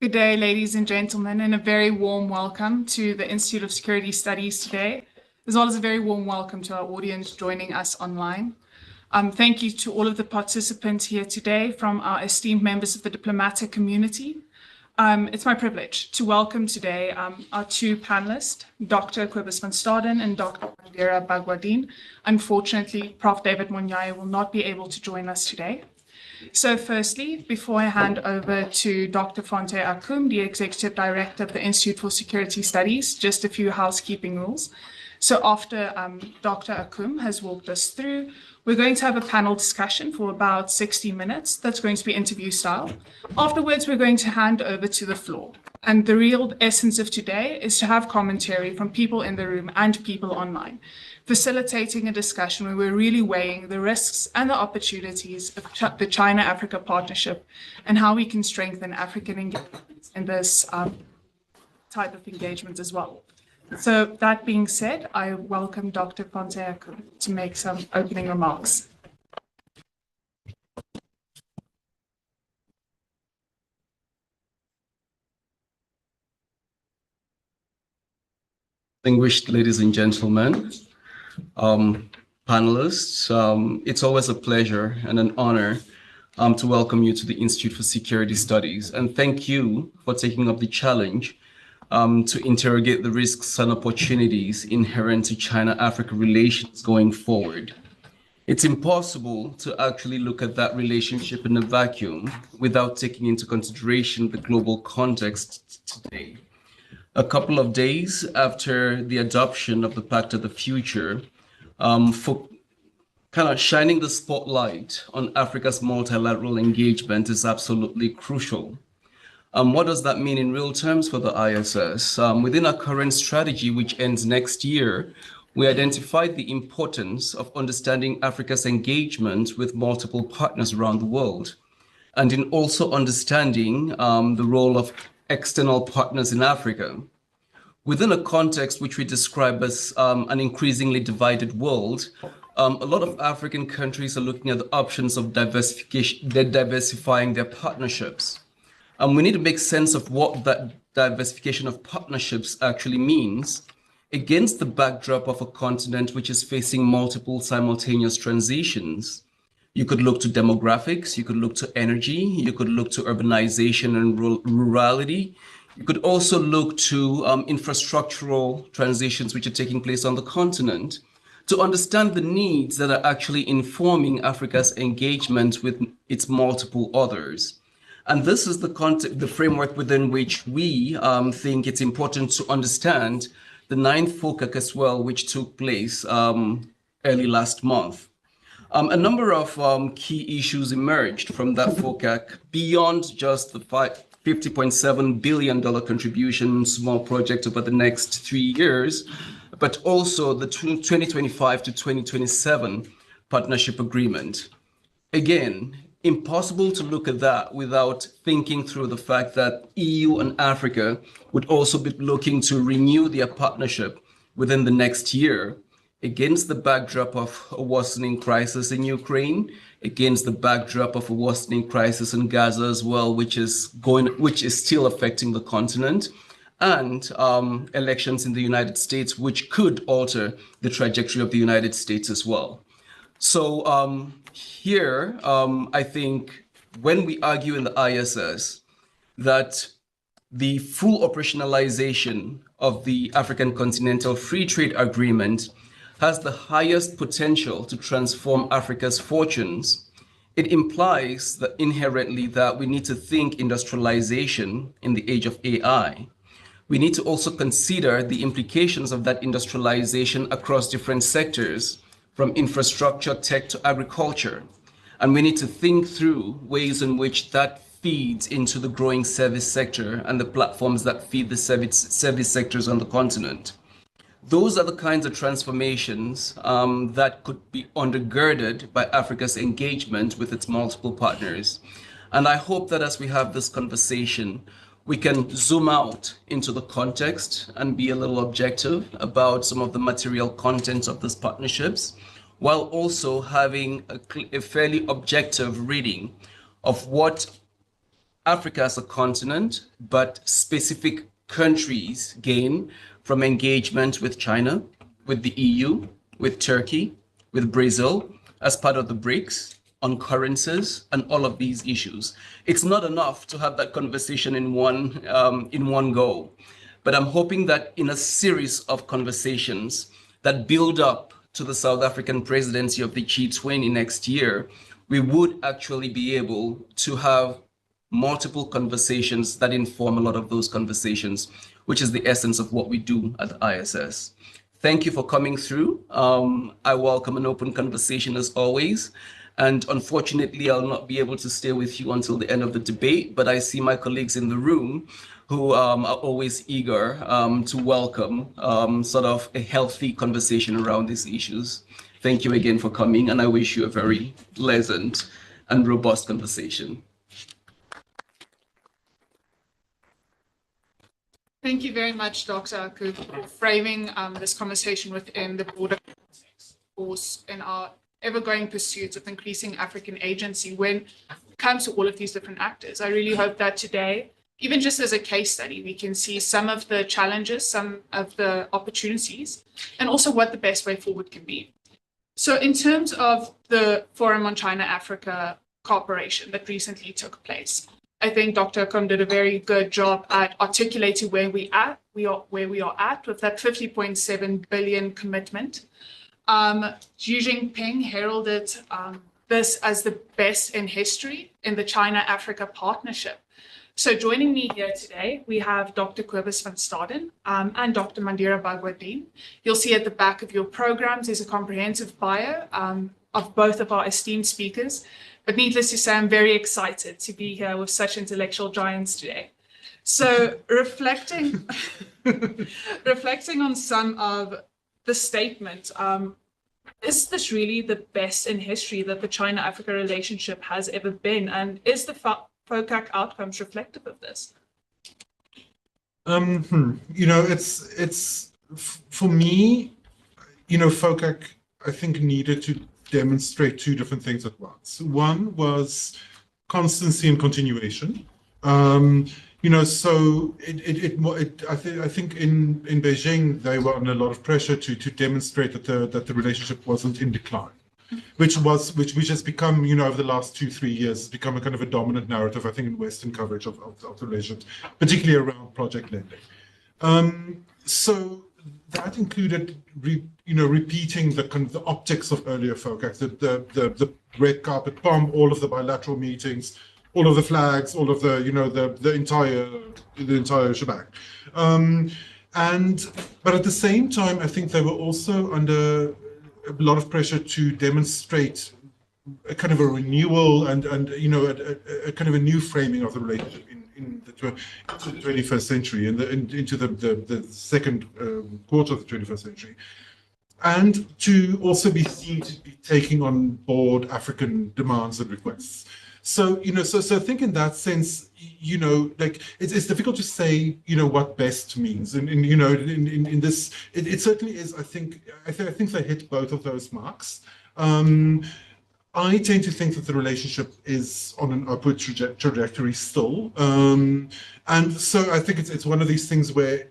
Good day, ladies and gentlemen, and a very warm welcome to the Institute of Security Studies today, as well as a very warm welcome to our audience joining us online. Thank you to all of the participants here today from our esteemed members of the diplomatic community. It's my privilege to welcome today our two panelists, Dr. Cobus van Staden and Dr. Mandira Bagwadin. Unfortunately, Prof. David Monyae will not be able to join us today. So firstly, before I hand over to Dr. Fonte Akum, the Executive Director of the Institute for Security Studies, just a few housekeeping rules. So after Dr. Akum has walked us through, we're going to have a panel discussion for about 60 minutes. That's going to be interview style. Afterwards, we're going to hand over to the floor. And the real essence of today is to have commentary from people in the room and people online, facilitating a discussion where we're really weighing the risks and the opportunities of the China-Africa partnership and how we can strengthen African engagement in this type of engagement as well. So that being said, I welcome Dr. Fonte Akum to make some opening remarks. Distinguished ladies and gentlemen, panelists, it's always a pleasure and an honor to welcome you to the Institute for Security Studies. And thank you for taking up the challenge to interrogate the risks and opportunities inherent to China-Africa relations going forward. It's impossible to actually look at that relationship in a vacuum without taking into consideration the global context today. A couple of days after the adoption of the Pact of the Future, for kind of shining the spotlight on Africa's multilateral engagement is absolutely crucial. What does that mean in real terms for the ISS? Within our current strategy, which ends next year, we identified the importance of understanding Africa's engagement with multiple partners around the world, and in also understanding the role of external partners in Africa. Within a context which we describe as an increasingly divided world, a lot of African countries are looking at the options of diversification, diversifying their partnerships. We need to make sense of what that diversification of partnerships actually means against the backdrop of a continent which is facing multiple simultaneous transitions. You could look to demographics, you could look to energy, you could look to urbanization and rurality. You could also look to infrastructural transitions which are taking place on the continent to understand the needs that are actually informing Africa's engagement with its multiple others. And this is the framework within which we think it's important to understand the 9th FOCAC as well, which took place early last month. A number of key issues emerged from that FOCAC beyond just the $50.7 billion contribution small project over the next 3 years, but also the 2025 to 2027 partnership agreement. Again, impossible to look at that without thinking through the fact that EU and Africa would also be looking to renew their partnership within the next year against the backdrop of a worsening crisis in Ukraine, against the backdrop of a worsening crisis in Gaza as well, which is still affecting the continent, and elections in the United States, which could alter the trajectory of the United States as well. So here, I think when we argue in the ISS that the full operationalization of the African Continental Free Trade Agreement has the highest potential to transform Africa's fortunes, it implies that inherently that we need to think industrialization in the age of AI. We need to also consider the implications of that industrialization across different sectors, from infrastructure, tech to agriculture. And we need to think through ways in which that feeds into the growing service sector and the platforms that feed the service sectors on the continent. Those are the kinds of transformations that could be undergirded by Africa's engagement with its multiple partners. And I hope that as we have this conversation, we can zoom out into the context and be a little objective about some of the material contents of these partnerships, while also having a fairly objective reading of what Africa as a continent, but specific countries gain from engagement with China, with the EU, with Turkey, with Brazil, as part of the BRICS, on currencies and all of these issues. It's not enough to have that conversation in one go, but I'm hoping that in a series of conversations that build up to the South African presidency of the G20 next year, we would actually be able to have multiple conversations that inform a lot of those conversations, which is the essence of what we do at ISS. Thank you for coming through. I welcome an open conversation as always. And unfortunately, I'll not be able to stay with you until the end of the debate, but I see my colleagues in the room who are always eager to welcome sort of a healthy conversation around these issues. Thank you again for coming, and I wish you a very pleasant and robust conversation. Thank you very much, Dr. Aku, for framing this conversation within the broader context, of course, in our ever-growing pursuits of increasing African agency when it comes to all of these different actors. I really hope that today, even just as a case study, we can see some of the challenges, some of the opportunities, and also what the best way forward can be. So in terms of the Forum on China-Africa cooperation that recently took place, I think Dr. Akum did a very good job at articulating where we are at with that 50.7 billion commitment. Xi Jinping heralded this as the best in history in the China-Africa partnership. So joining me here today, we have Dr. Cobus van Staden and Dr. Mandira Bhagwardene. You'll see at the back of your programs is a comprehensive bio of both of our esteemed speakers. But needless to say, I'm very excited to be here with such intellectual giants today. So reflecting on some of the statement, is this really the best in history that the China-Africa relationship has ever been? And is the FOCAC outcomes reflective of this? It's for me, FOCAC, I think, needed to demonstrate two different things at once. One was constancy and continuation. So I think in Beijing they were under a lot of pressure to demonstrate that the relationship wasn't in decline, which has become, over the last 2-3 years, has become a kind of a dominant narrative, I think, in Western coverage of the relationship, particularly around project lending. So that included, repeating the kind of the optics of earlier FOCAC, the red carpet bomb, all of the bilateral meetings, all of the flags, all of the the entire shebang. But at the same time, I think they were also under a lot of pressure to demonstrate a kind of a renewal and a kind of a new framing of the relationship in the 21st century and into the second quarter of the 21st century, and to also be seen to be taking on board African demands and requests. So so I think in that sense, like it's difficult to say what best means, and in this it certainly is. I think they hit both of those marks. I tend to think that the relationship is on an upward trajectory still, and so I think it's one of these things where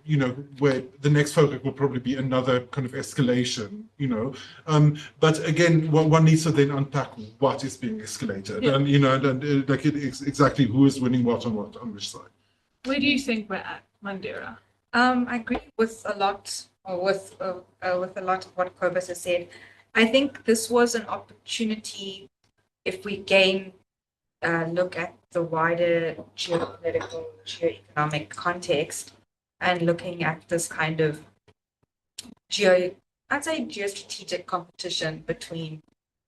where the next FOCAC will probably be another kind of escalation, but again, one needs to then unpack what is being escalated, and like exactly who is winning what on which side. Where do you think we're at, Mandira? I agree with a lot, with a lot of what Cobus has said. I think this was an opportunity, if we again look at the wider geopolitical, geoeconomic context, and looking at this kind of geostrategic competition between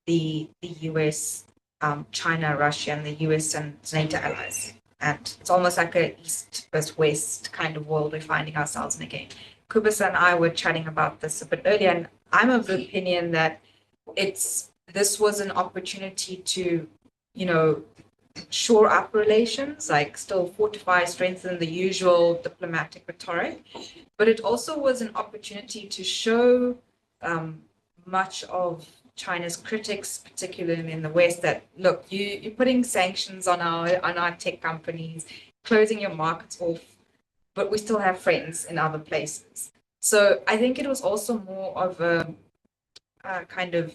the US, China, Russia, and the US and NATO allies. And it's almost like an East versus West kind of world we're finding ourselves in again. Cobus and I were chatting about this a bit earlier, and I'm of the opinion that this was an opportunity to, shore up relations, like still fortify, strengthen the usual diplomatic rhetoric, but it also was an opportunity to show much of China's critics, particularly in the West, that look, you're putting sanctions on our tech companies, closing your markets off, but we still have friends in other places. So I think it was also more of a kind of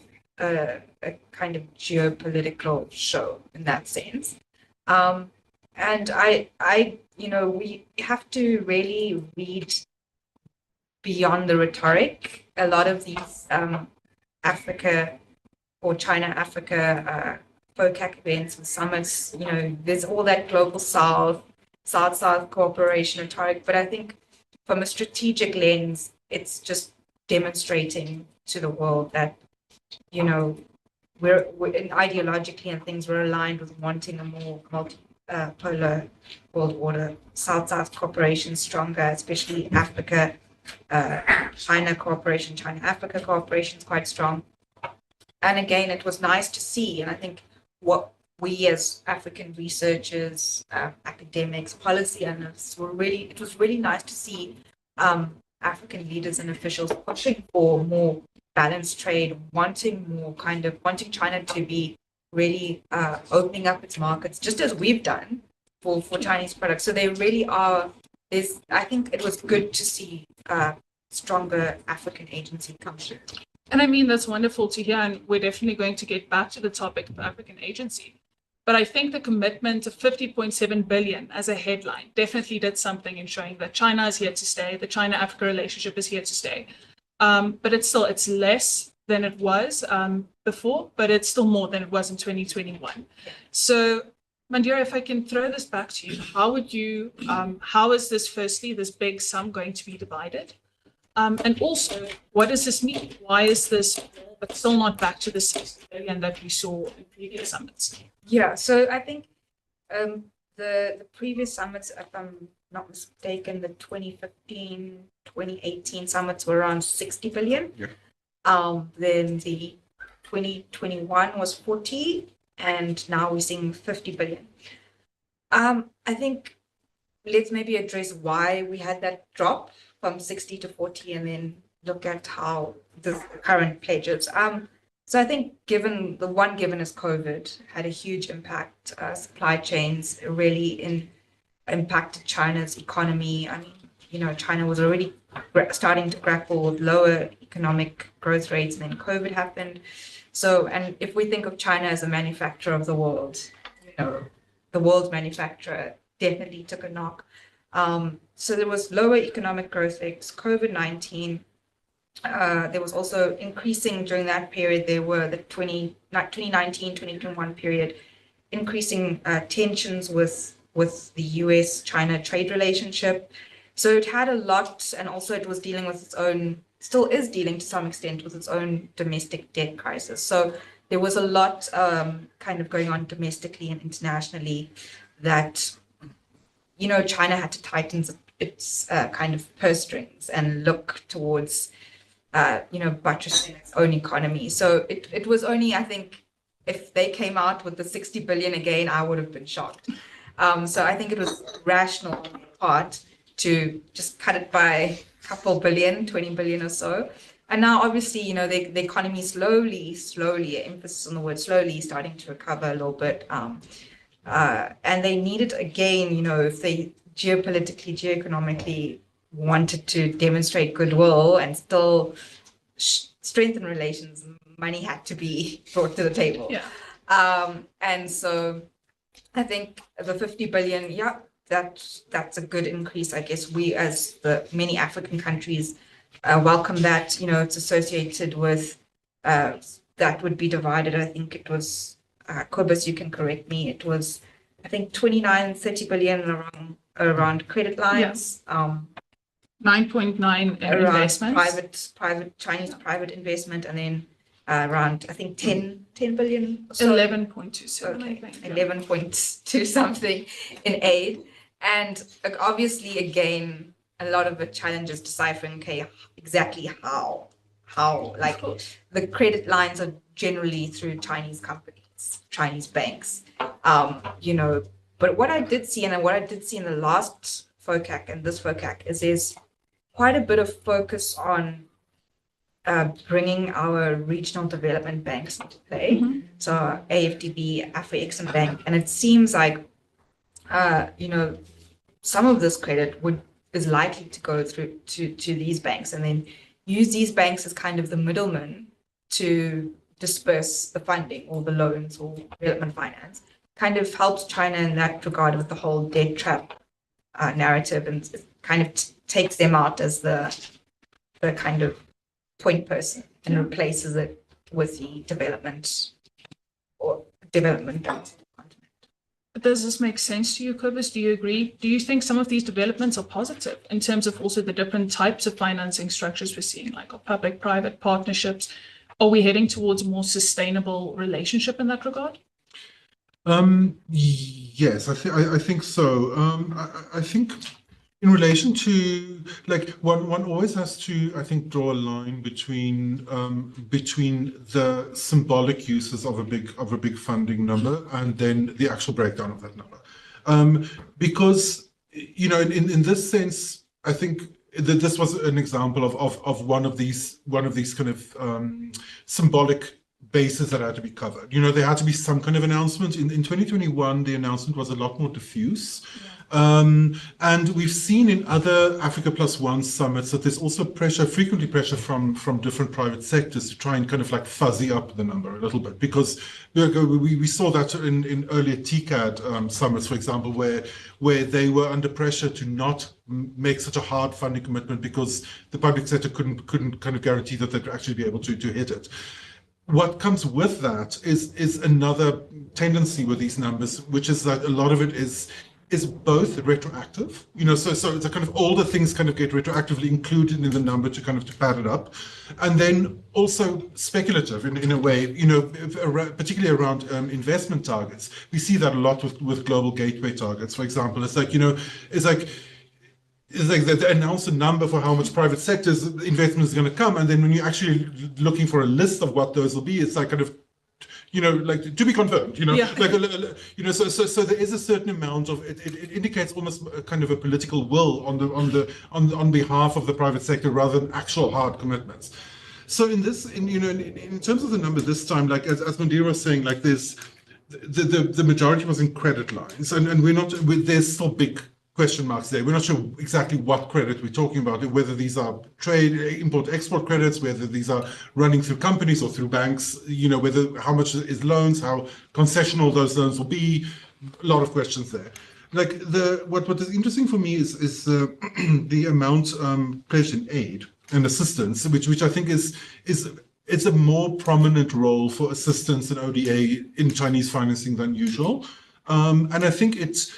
geopolitical show in that sense. And we have to really read beyond the rhetoric. A lot of these Africa or China-Africa FOCAC events and summits, there's all that global South-South cooperation rhetoric. But I think from a strategic lens, it's just demonstrating to the world that, we're ideologically and things, we're aligned with wanting a more multipolar world order. South-South cooperation stronger, especially Africa, China cooperation, China-Africa cooperation is quite strong. And again, it was nice to see, and I think what we as African researchers, academics, policy analysts it was really nice to see African leaders and officials pushing for more balanced trade, wanting China to be really opening up its markets, just as we've done for Chinese products. So they really are. I think it was good to see stronger African agency come through. And I mean, that's wonderful to hear. And we're definitely going to get back to the topic of African agency. But I think the commitment of 50.7 billion as a headline definitely did something in showing that China is here to stay. The China-Africa relationship is here to stay. But it's less than it was before, but it's still more than it was in 2021. So Mandira, if I can throw this back to you, how is this big sum going to be divided? And also, what does this mean? Why is this but still not back to the 60 billion that we saw in previous summits? Yeah, so I think the previous summits, if I'm not mistaken, the 2015, 2018 summits were around 60 billion. Yeah. Then the 2021 was 40, and now we're seeing 50 billion. I think let's maybe address why we had that drop from 60 to 40 and then look at how the current pledges. So I think given as COVID had a huge impact, supply chains really impacted China's economy. I mean, China was already starting to grapple with lower economic growth rates, and then COVID happened. So, and if we think of China as a manufacturer of the world, the world's manufacturer definitely took a knock. So there was lower economic growth rates, COVID-19. There was also increasing during that period. There were the 2019, 2021 period, increasing tensions with the US-China trade relationship. So it had a lot, and also it was dealing with its own, still is dealing to some extent with its own domestic debt crisis. So there was a lot kind of going on domestically and internationally that, China had to tighten its kind of purse strings and look towards, buttressing its own economy. So it was only, I think, if they came out with the 60 billion again, I would have been shocked. So I think it was rational on their part to just cut it by a couple billion, 20 billion or so. And now, obviously, the economy slowly, emphasis on the word slowly, starting to recover a little bit. And they needed, again, if they geopolitically, geoeconomically wanted to demonstrate goodwill and still strengthen relations, money had to be brought to the table. Yeah. And so I think the 50 billion, yeah, that's a good increase. I guess we, as the many African countries, welcome that. It's associated with that would be divided. I think it was, Cobus, you can correct me. It was, I think, 29, 30 billion around credit lines. Yeah. 9.9 investments. Private Chinese private investment, and then around, I think, 10 billion. 11.27. Okay, I think. 11.2 something in aid. And obviously, again, a lot of the challenges deciphering, okay, exactly how, like the credit lines are generally through Chinese companies, Chinese banks, but what I did see, and what I did see in the last FOCAC and this FOCAC, is there's quite a bit of focus on bringing our regional development banks into play. So AFDB, Afro-Exim Bank, and it seems like, some of this credit is likely to go through to these banks, and then use these banks as kind of the middleman to disperse the funding or the loans or development finance. Kind of helps China in that regard with the whole debt trap narrative, and it kind of takes them out as the kind of point person and replaces it with the development banks. But does this make sense to you, Cobus? Do you agree? Do you think some of these developments are positive in terms of also the different types of financing structures we're seeing, like public-private partnerships? Are we heading towards a more sustainable relationship in that regard? Yes, I think so. I think in relation to, like, one always has to, I think, draw a line between the symbolic uses of a big funding number and then the actual breakdown of that number. Because, in this sense, I think that this was an example of one of these kind of symbolic bases that had to be covered. There had to be some kind of announcement. In 2021, the announcement was a lot more diffuse. And we've seen in other Africa Plus One summits that there's also frequently pressure from different private sectors to try and kind of like fuzzy up the number a little bit, because we saw that in earlier TCAD summits, for example, where they were under pressure to not make such a hard funding commitment because the public sector couldn't kind of guarantee that they'd actually be able to hit it. What comes with that is another tendency with these numbers, which is that a lot of it is both retroactive, so it's a kind of older things kind of get retroactively included in the number to kind of to pad it up, and then also speculative in a way, particularly around investment targets. We see that a lot with global gateway targets, for example. It's like they announce a number for how much private sector's investment is going to come, and then when you're actually looking for a list of what those will be, it's like kind of, like to be confirmed, so there is a certain amount of it indicates almost a kind of a political will on behalf of the private sector rather than actual hard commitments. So in terms of the number this time, like as Mundira was saying, like there's the majority was in credit lines, and there's still big question marks there. We're not sure exactly what credit we're talking about, whether these are trade, import-export credits, whether these are running through companies or through banks, how much is loans, how concessional those loans will be, a lot of questions there. Like what is interesting for me is the amount pledged in aid and assistance, which I think it's a more prominent role for assistance and ODA in Chinese financing than usual. And I think it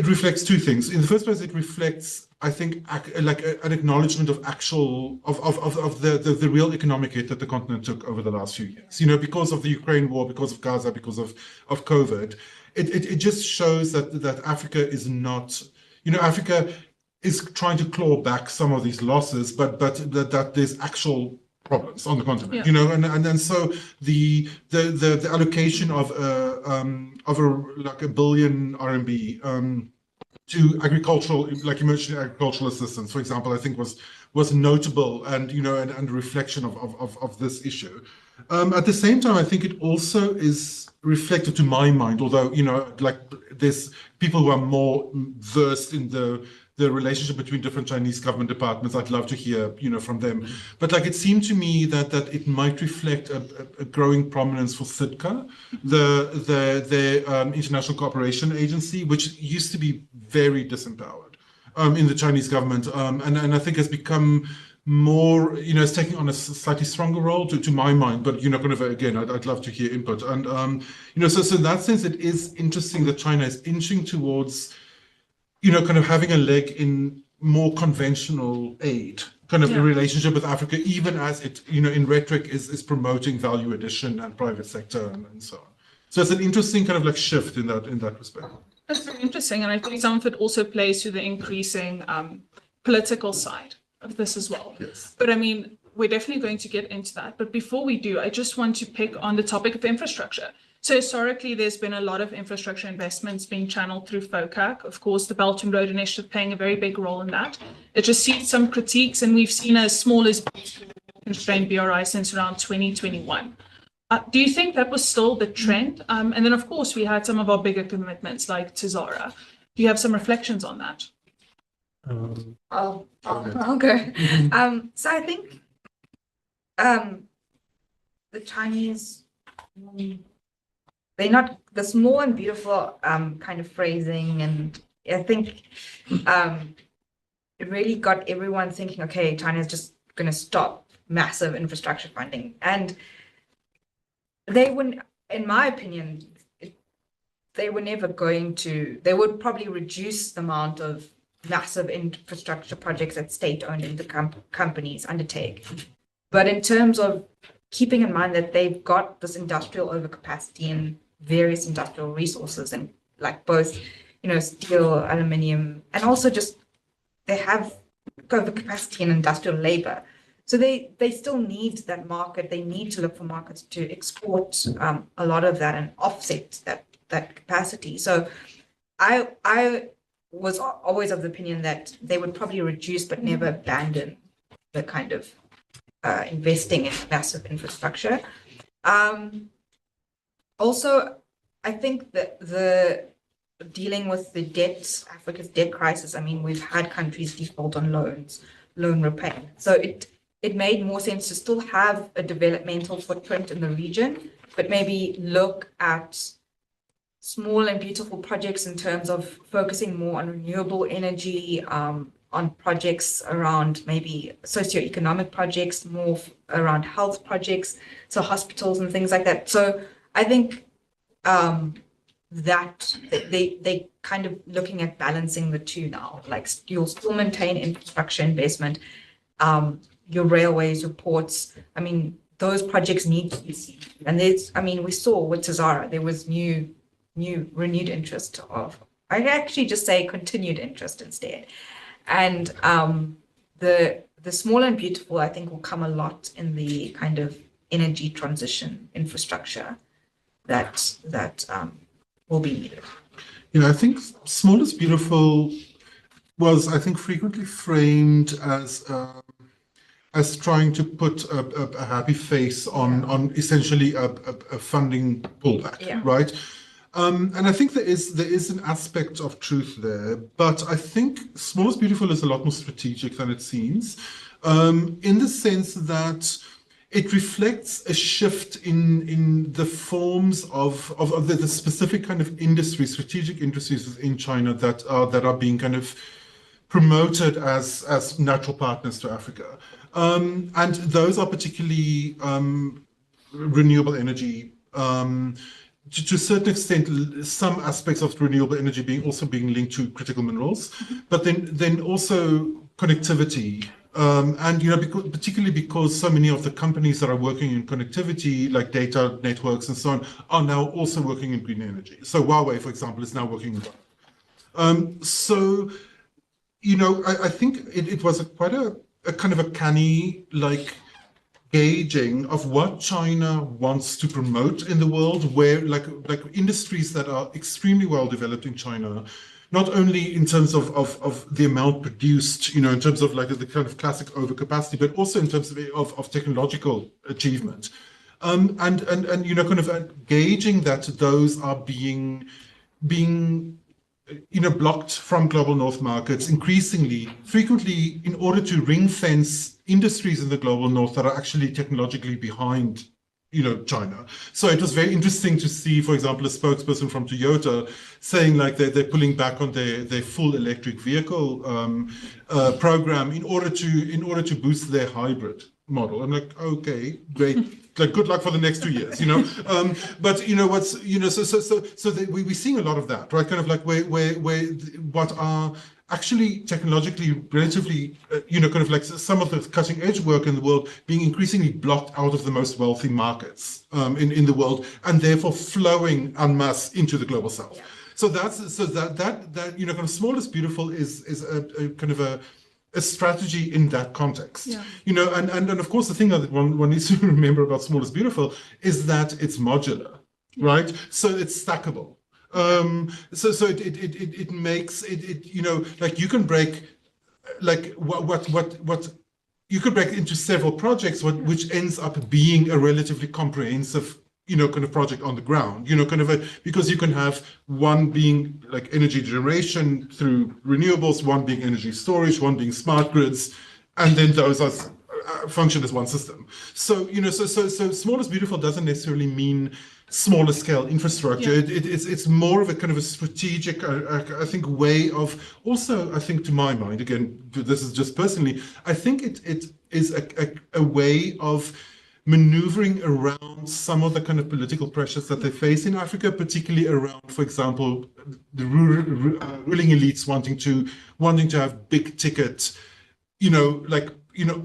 reflects two things. In the first place, it reflects, I think, like an acknowledgement of the real economic hit that the continent took over the last few years. Because of the Ukraine war, because of Gaza, because of COVID, it just shows that Africa is not, Africa is trying to claw back some of these losses, but that there's actual problems on the continent, and so the allocation of like $1 billion RMB to agricultural, like emergency agricultural assistance, for example, I think was notable and and a reflection of this issue. At the same time, I think it also is reflective to my mind, although like there's people who are more versed in the relationship between different Chinese government departments. I'd love to hear, from them. But like, it seemed to me that it might reflect a growing prominence for CIDCA, the International Cooperation Agency, which used to be very disempowered in the Chinese government, and I think has become more, it's taking on a slightly stronger role to my mind. But kind of again, I'd love to hear input. And so in that sense, it is interesting that China is inching towards kind of having a leg in more conventional aid, kind of a relationship with Africa, even as it, in rhetoric is promoting value addition and private sector and so on. So it's an interesting kind of like shift in that respect. That's very interesting. And I think some of it also plays to the increasing political side of this as well. Yes. But I mean, we're definitely going to get into that. But before we do, I just want to pick on the topic of infrastructure. So historically, there's been a lot of infrastructure investments being channeled through FOCAC. Of course, the Belt and Road Initiative playing a very big role in that. It received some critiques, and we've seen as small as constrained BRI since around 2021. Do you think that was still the trend? And then, of course, we had some of our bigger commitments like Tazara. Do you have some reflections on that? I'll go. So I think the Chinese, they're not the small and beautiful kind of phrasing, and I think it really got everyone thinking, okay, China is just going to stop massive infrastructure funding, and they wouldn't, in my opinion, they were never going to. They would probably reduce the amount of massive infrastructure projects that state-owned companies undertake. But in terms of keeping in mind that they've got this industrial overcapacity in various industrial resources, and like both, steel, aluminium, and also just they have overcapacity in industrial labor. So they still need that market. They need to look for markets to export a lot of that and offset that capacity. So I was always of the opinion that they would probably reduce but never abandon the kind of investing in massive infrastructure. Also, I think that the dealing with the debt, Africa's debt crisis, I mean, we've had countries default on loan repayment. So it made more sense to still have a developmental footprint in the region, but maybe look at small and beautiful projects in terms of focusing more on renewable energy, on projects around maybe socioeconomic projects, more around health projects, so hospitals and things like that. So I think that they kind of looking at balancing the two now. Like you'll still maintain infrastructure investment, your railways, your ports. I mean, those projects need to be seen. And we saw with Tazara, there was renewed interest of, I'd actually just say continued interest instead. And the small and beautiful, I think, will come a lot in the kind of energy transition infrastructure that will be needed. I think small is beautiful was, I think, frequently framed as trying to put a happy face on essentially a funding pullback, right? And I think there is an aspect of truth there, but I think small is beautiful is a lot more strategic than it seems, in the sense that it reflects a shift in the forms of the specific kind of strategic industries within China that are being kind of promoted as natural partners to Africa. And those are particularly renewable energy, to a certain extent, some aspects of renewable energy being linked to critical minerals, but then also connectivity. And particularly because so many of the companies that are working in connectivity, like data networks and so on, are now also working in green energy. So Huawei, for example, is now working in that. So I think it was quite a kind of a canny gauging of what China wants to promote in the world, where like industries that are extremely well developed in China, not only in terms of the amount produced, in terms of like the kind of classic overcapacity, but also in terms of technological achievement, and kind of gauging that those are being blocked from global north markets increasingly frequently in order to ring fence industries in the global north that are actually technologically behind China. So it was very interesting to see, for example, a spokesperson from Toyota saying like they're pulling back on their full electric vehicle program in order to boost their hybrid model. I'm like, okay, great. Like, good luck for the next 2 years, But we're seeing a lot of that, right? Kind of like where what are actually technologically relatively, kind of like some of the cutting edge work in the world being increasingly blocked out of the most wealthy markets in the world, and therefore flowing en masse into the global south. Yeah. So that kind of small is beautiful is a kind of a strategy in that context. Yeah. And of course the thing that one needs to remember about small is beautiful is that it's modular, right? So it's stackable. So it makes it like you can break like what you could break it into several projects, which ends up being a relatively comprehensive, kind of project on the ground, because you can have one being like energy generation through renewables, one being energy storage, one being smart grids, and then those are function as one system. So, so small is beautiful doesn't necessarily mean smaller scale infrastructure. Yeah. It's more of a kind of a strategic, I think, way of also, I think, to my mind, again, this is just personally, I think it is a way of maneuvering around some of the kind of political pressures that they face in Africa, particularly around, for example, the ruling elites wanting to have big ticket,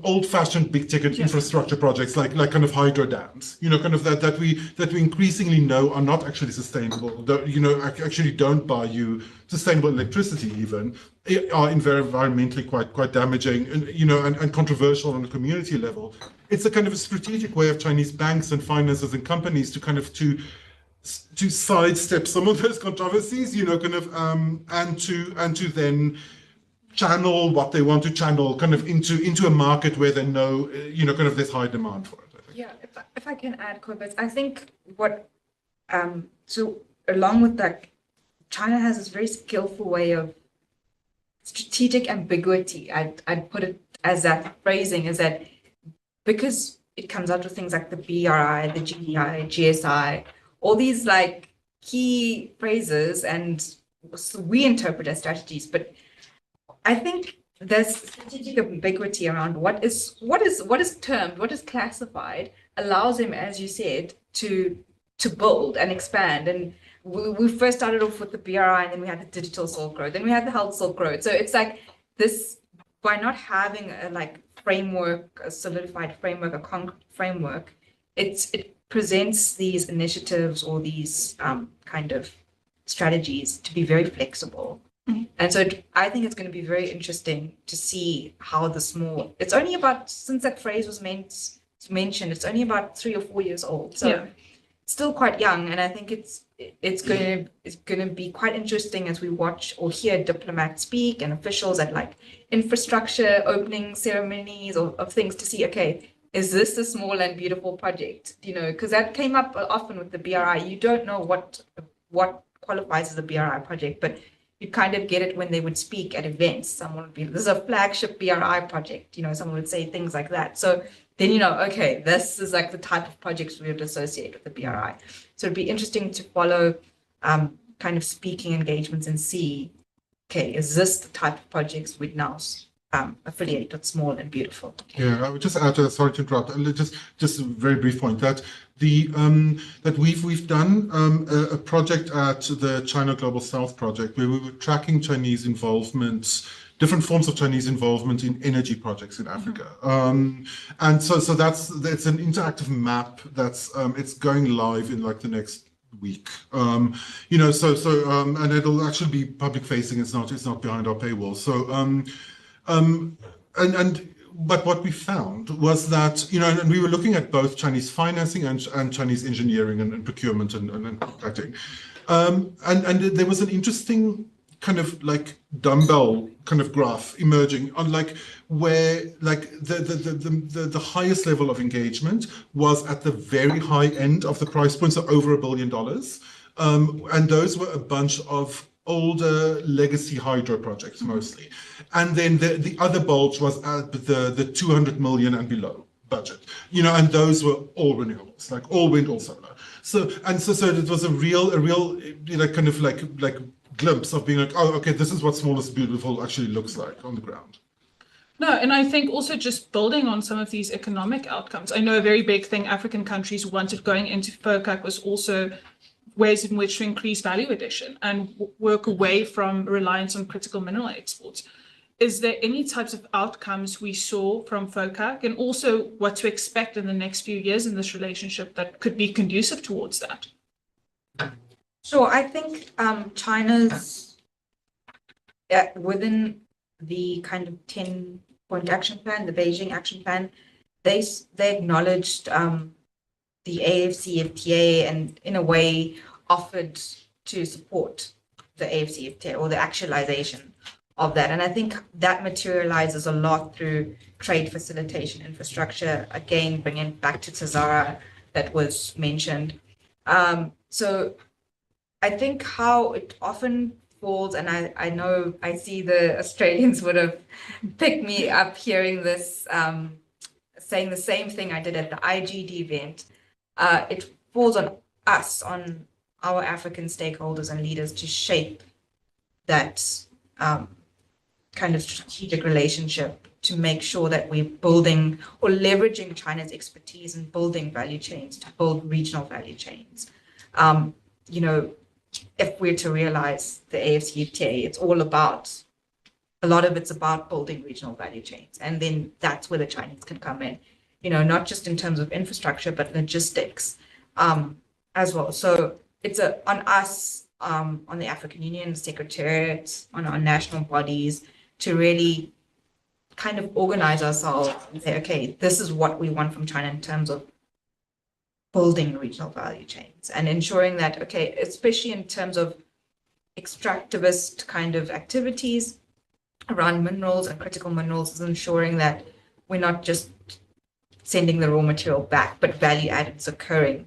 old-fashioned big-ticket infrastructure projects like kind of hydro dams, kind of that we increasingly know are not actually sustainable. Actually don't buy you sustainable electricity even, are environmentally quite damaging and and controversial on a community level. It's a kind of a strategic way of Chinese banks and finances and companies to kind of to sidestep some of those controversies, and to then channel what they want to channel kind of into a market where they know, kind of there's high demand for it. I think. Yeah, if I can add, Cobus, I think so along with that, China has this very skillful way of strategic ambiguity. I'd put it as that phrasing is that because it comes out with things like the BRI, the GDI, GSI, all these like key phrases, and we interpret as strategies, but I think there's strategic ambiguity around what is termed, what is classified, allows him, as you said, to build and expand. And we first started off with the BRI, and then we had the Digital Silk Road, then we had the Health Silk Road. So it's like this, by not having a framework, a solidified framework, a concrete framework, it presents these initiatives or these kind of strategies to be very flexible. Mm-hmm. And so I think it's going to be very interesting to see how the small, it's only about, since that phrase was mentioned, it's only about 3 or 4 years old. So it's still quite young. And I think it's going to be quite interesting as we watch or hear diplomats speak and officials at like infrastructure opening ceremonies of things to see, okay, is this a small and beautiful project? Because that came up often with the BRI. You don't know what qualifies as a BRI project, but you kind of get it when they would speak at events. Someone would be, this is a flagship BRI project, someone would say things like that. So then, okay, this is like the type of projects we would associate with the BRI. So it'd be interesting to follow kind of speaking engagements and see, okay, is this the type of projects we'd now affiliate with small and beautiful? Yeah, I would just add to that, sorry to interrupt, just a very brief point that that we've done a project at the China Global South project where we were tracking Chinese involvement, different forms of Chinese involvement in energy projects in Africa. And so that's an interactive map that's it's going live in like the next week. And it'll actually be public facing. It's not behind our paywall. So but what we found was that, and we were looking at both Chinese financing and Chinese engineering and procurement and contracting. And there was an interesting kind of like dumbbell kind of graph emerging on like where like the highest level of engagement was at the very high end of the price point, so over $1 billion. And those were a bunch of older legacy hydro projects mostly. And then the other bulge was at the 200 million and below budget, and those were all renewables, like all wind, all solar. So it was a real kind of like glimpse of being like, oh, okay, this is what small is beautiful actually looks like on the ground. No, and I think also just building on some of these economic outcomes. I know a very big thing African countries wanted going into FOCAC was also ways in which to increase value addition and work away from reliance on critical mineral exports. Is there any types of outcomes we saw from FOCAC, and also what to expect in the next few years in this relationship that could be conducive towards that? Sure, I think China's within the kind of 10-point action plan, the Beijing action plan, they acknowledged the AFCFTA and in a way offered to support the AFCFTA or the actualization of that. And I think that materializes a lot through trade facilitation infrastructure, again, bringing back to TESARA that was mentioned. So I think how it often falls, and I know I see the Australians would have picked me up hearing this, saying the same thing I did at the IGD event. It falls on us, on our African stakeholders and leaders to shape that kind of strategic relationship to make sure that we're building or leveraging China's expertise in building value chains to build regional value chains. You know, if we're to realize the AFCFTA, it's all about, a lot of it's about building regional value chains. And then that's where the Chinese can come in, you know, not just in terms of infrastructure, but logistics as well. So it's on us, on the African Union Secretariat, on our national bodies to really kind of organize ourselves and say, okay, this is what we want from China in terms of building regional value chains and ensuring that, okay, especially in terms of extractivist kind of activities around minerals and critical minerals, is ensuring that we're not just sending the raw material back, but value add is occurring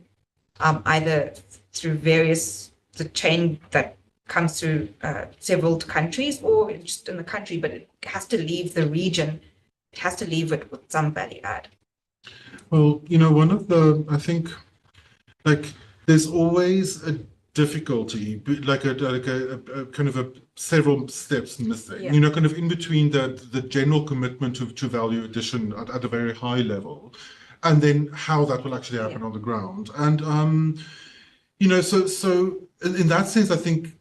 either through the chain that comes through several countries or just in the country, but it has to leave the region. It has to leave it with some value add. Well, you know, one of the, I think, like, there's always a difficulty, like a kind of a several steps missing, Yeah. you know, kind of in between the general commitment to value addition at a very high level, and then how that will actually happen on the ground. And, you know, so in that sense, I think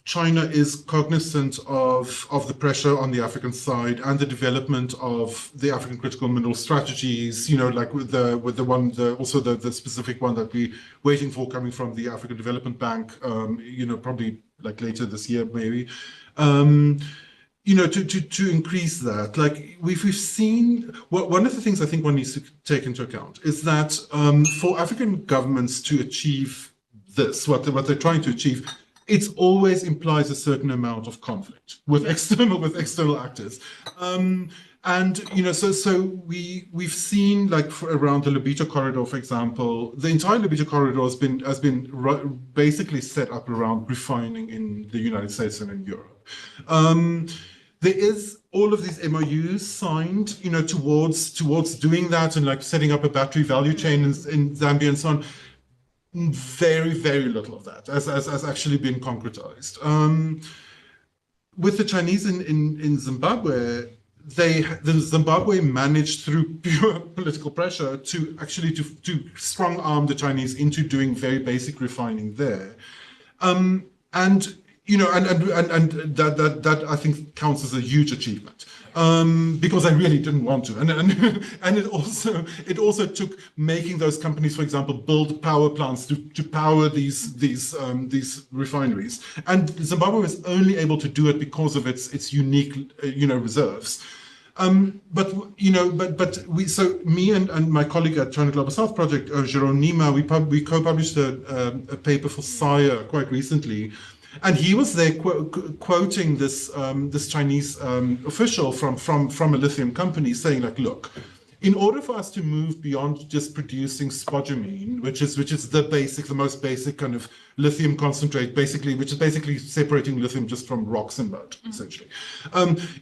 China is cognizant of the pressure on the African side and the development of the African critical mineral strategies, you know, like with the specific one that we're waiting for coming from the African Development Bank, you know, probably like later this year, maybe, you know, to increase that. Like we've seen, one of the things I think one needs to take into account is that for African governments to achieve this, what they're trying to achieve, it always implies a certain amount of conflict with external actors, and you know, so we've seen, like around the Lobito corridor, for example, the entire Lobito corridor has been basically set up around refining in the United States and in Europe. There is all of these MOUs signed, you know, towards doing that and like setting up a battery value chain in Zambia and so on. Very, very little of that has actually been concretized. With the Chinese in Zimbabwe, the Zimbabwe managed through pure political pressure to actually to strong arm the Chinese into doing very basic refining there, and you know, and that I think counts as a huge achievement. Because I really didn't want to, and it also took making those companies, for example, build power plants to power these refineries, and Zimbabwe was only able to do it because of its unique you know, reserves. But you know, but we, so me and my colleague at China Global South Project, Jérôme Nima, we co-published a paper for SIRE quite recently. And he was there quoting this this Chinese official from a lithium company, saying like, look, in order for us to move beyond just producing spodumene, which is the most basic kind of lithium concentrate, basically, which is basically separating lithium just from rocks and mud, essentially.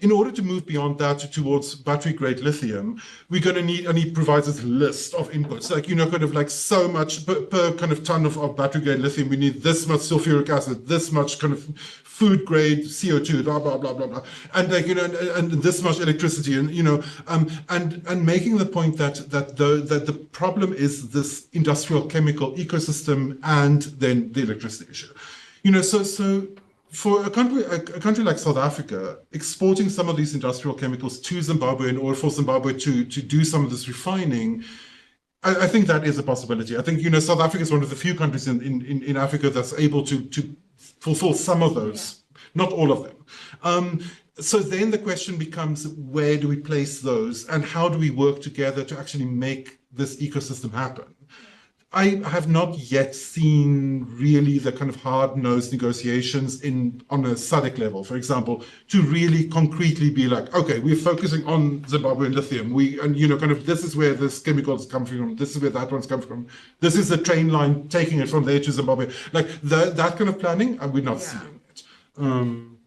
In order to move beyond that towards battery grade lithium, we're going to need, and he provides this list of inputs, like, you know, kind of like so much per kind of ton of battery grade lithium, we need this much sulfuric acid, this much kind of food grade CO2, blah, blah, blah, blah, blah. And like, you know, and this much electricity, and, you know, and making the point that the problem is this industrial chemical ecosystem and then the electricity issue. You know, so for a country like South Africa, exporting some of these industrial chemicals to Zimbabwe in order for Zimbabwe to do some of this refining, I think that is a possibility. I think, you know, South Africa is one of the few countries in Africa that's able to fulfill some of those, not all of them. So then the question becomes, where do we place those and how do we work together to actually make this ecosystem happen? I have not yet seen really the kind of hard-nosed negotiations on a SADC level, for example, to really concretely be like, okay, we're focusing on Zimbabwean lithium. Kind of this is where this chemical is coming from. This is where that one's coming from. This is the train line taking it from there to Zimbabwe. Like that kind of planning, and we're not seeing it.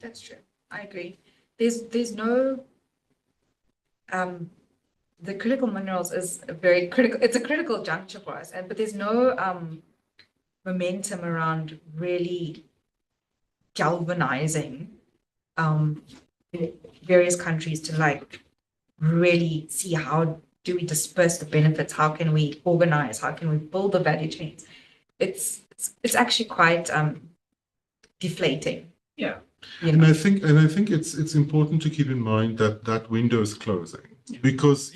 That's true. I agree. There's no the critical minerals is a very critical, it's a critical juncture for us, but there's no momentum around really galvanizing various countries to like really see how do we disperse the benefits, how can we organize, how can we build the value chains. It's actually quite deflating. Yeah. And I think it's important to keep in mind that window is closing. Because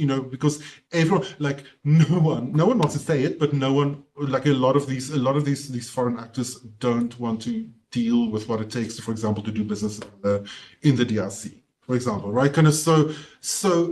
everyone, like no one wants to say it, but no one, like a lot of these foreign actors don't want to deal with what it takes to, for example, to do business in the DRC, for example, right? Kind of so